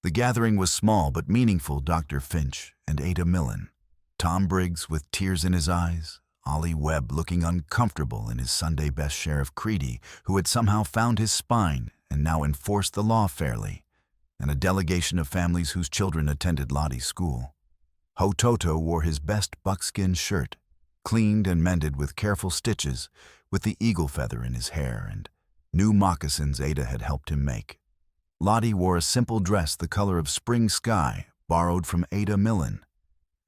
The gathering was small but meaningful. Dr. Finch and Ada Millen, Tom Briggs with tears in his eyes, Ollie Webb looking uncomfortable in his Sunday best, Sheriff Creedy, who had somehow found his spine and now enforced the law fairly, and a delegation of families whose children attended Lottie's school. Hototo wore his best buckskin shirt, cleaned and mended with careful stitches, with the eagle feather in his hair and new moccasins Ada had helped him make. Lottie wore a simple dress the color of spring sky, borrowed from Ada Millen,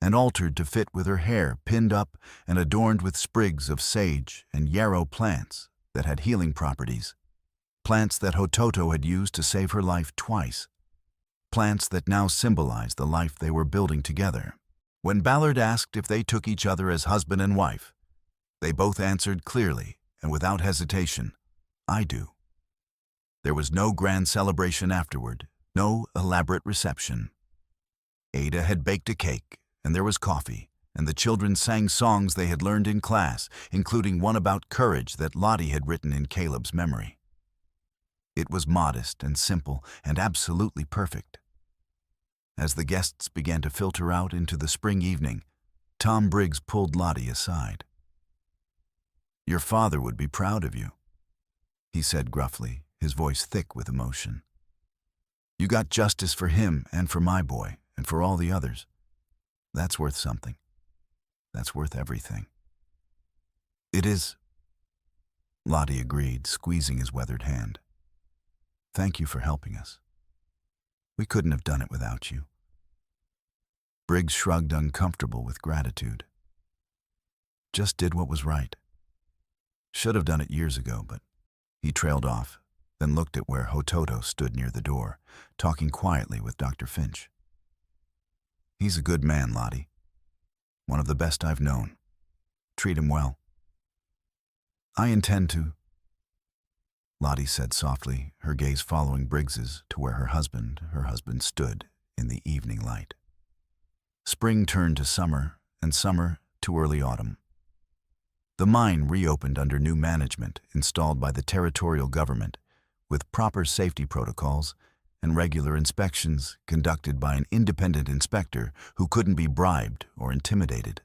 and altered to fit with her hair pinned up and adorned with sprigs of sage and yarrow plants that had healing properties, plants that Hototo had used to save her life twice. plants that now symbolized the life they were building together. When Ballard asked if they took each other as husband and wife, they both answered clearly and without hesitation, "I do." There was no grand celebration afterward, no elaborate reception. Ada had baked a cake, and there was coffee, and the children sang songs they had learned in class, including one about courage that Lottie had written in Caleb's memory. It was modest and simple and absolutely perfect. As the guests began to filter out into the spring evening, Tom Briggs pulled Lottie aside. "Your father would be proud of you," he said gruffly, his voice thick with emotion. "You got justice for him and for my boy and for all the others. That's worth something. That's worth everything." "It is," Lottie agreed, squeezing his weathered hand. "Thank you for helping us. We couldn't have done it without you." Briggs shrugged, uncomfortable with gratitude. "Just did what was right. Should have done it years ago, but..." He trailed off, then looked at where Hototo stood near the door, talking quietly with Dr. Finch. "He's a good man, Lottie. One of the best I've known. Treat him well." "I intend to," Lottie said softly, her gaze following Briggs's to where her husband stood in the evening light. Spring turned to summer, and summer to early autumn. The mine reopened under new management installed by the territorial government, with proper safety protocols and regular inspections conducted by an independent inspector who couldn't be bribed or intimidated.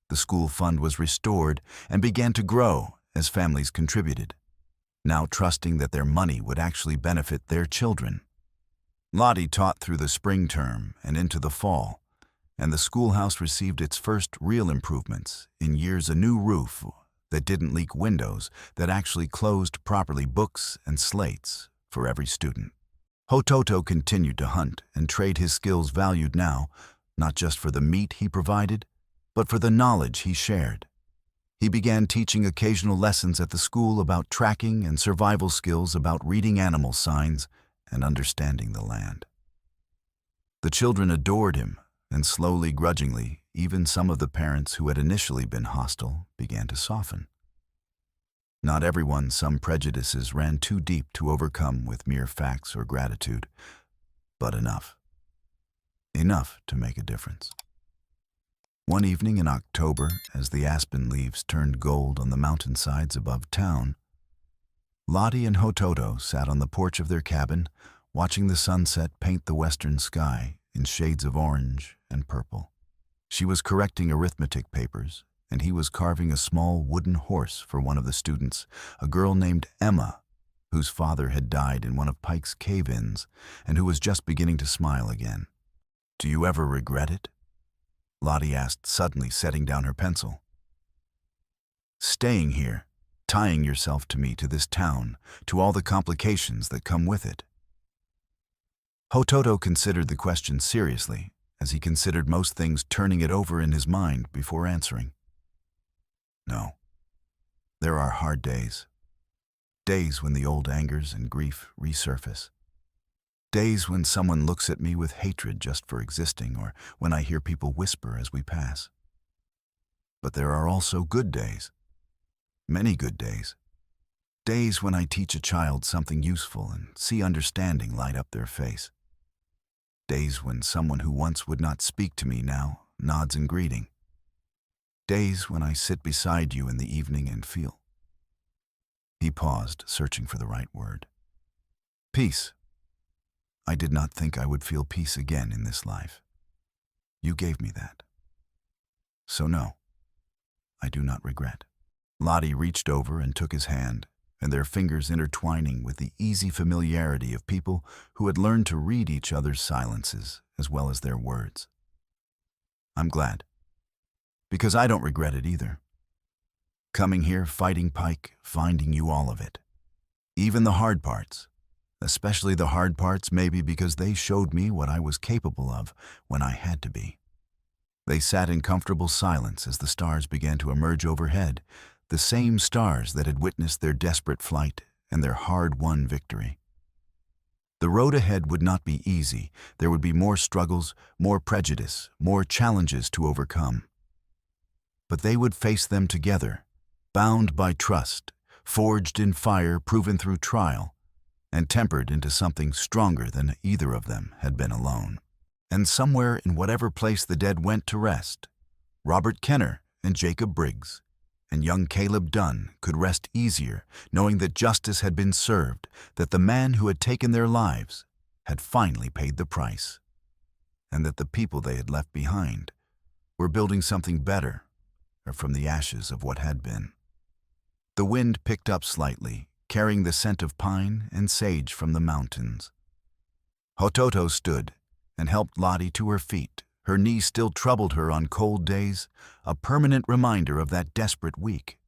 The school fund was restored and began to grow as families contributed, now trusting that their money would actually benefit their children. Lottie taught through the spring term and into the fall, and the schoolhouse received its first real improvements in years: a new roof that didn't leak windows, that actually closed properly books and slates for every student. Hototo continued to hunt and trade his skills, valued now, not just for the meat he provided, but for the knowledge he shared. He began teaching occasional lessons at the school about tracking and survival skills, about reading animal signs and understanding the land. The children adored him, and slowly, grudgingly, even some of the parents who had initially been hostile began to soften. Not everyone, some prejudices ran too deep to overcome with mere facts or gratitude, but enough. Enough to make a difference. One evening in October, as the aspen leaves turned gold on the mountainsides above town, Lottie and Hototo sat on the porch of their cabin, watching the sunset paint the western sky in shades of orange and purple. She was correcting arithmetic papers, and he was carving a small wooden horse for one of the students, a girl named Emma, whose father had died in one of Pike's cave-ins and who was just beginning to smile again. "Do you ever regret it?" Lottie asked, suddenly setting down her pencil. "Staying here, tying yourself to me, to this town, to all the complications that come with it." Hototo considered the question seriously, as he considered most things, turning it over in his mind before answering. "No. There are hard days. Days when the old angers and grief resurface. Days when someone looks at me with hatred just for existing, or when I hear people whisper as we pass. But there are also good days. Many good days. Days when I teach a child something useful and see understanding light up their face. Days when someone who once would not speak to me now nods in greeting. Days when I sit beside you in the evening and feel..." He paused, searching for the right word. "Peace. I did not think I would feel peace again in this life. You gave me that. So no, I do not regret." Lottie reached over and took his hand, and their fingers intertwining with the easy familiarity of people who had learned to read each other's silences as well as their words. "I'm glad, because I don't regret it either. Coming here, fighting Pike, finding you, all of it. Even the hard parts, especially the hard parts, maybe because they showed me what I was capable of when I had to be." They sat in comfortable silence as the stars began to emerge overhead, the same stars that had witnessed their desperate flight and their hard-won victory. The road ahead would not be easy. There would be more struggles, more prejudice, more challenges to overcome. But they would face them together, bound by trust, forged in fire proven through trial, and tempered into something stronger than either of them had been alone. And somewhere in whatever place the dead went to rest, Robert Kenner and Jacob Briggs and young Caleb Dunn could rest easier, knowing that justice had been served, that the man who had taken their lives had finally paid the price, and that the people they had left behind were building something better from the ashes of what had been. The wind picked up slightly, carrying the scent of pine and sage from the mountains. Hototo stood and helped Lottie to her feet. Her knees still troubled her on cold days, a permanent reminder of that desperate week.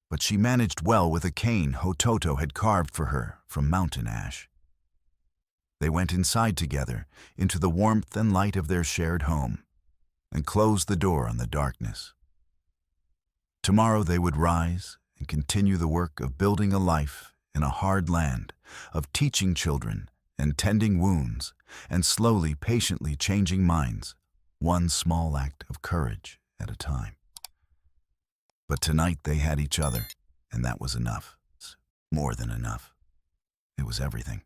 But she managed well with a cane Hototo had carved for her from mountain ash. They went inside together, into the warmth and light of their shared home, and closed the door on the darkness. Tomorrow they would rise and continue the work of building a life in a hard land, of teaching children and tending wounds, and slowly, patiently changing minds, one small act of courage at a time. But tonight they had each other, and that was enough. More than enough. It was everything.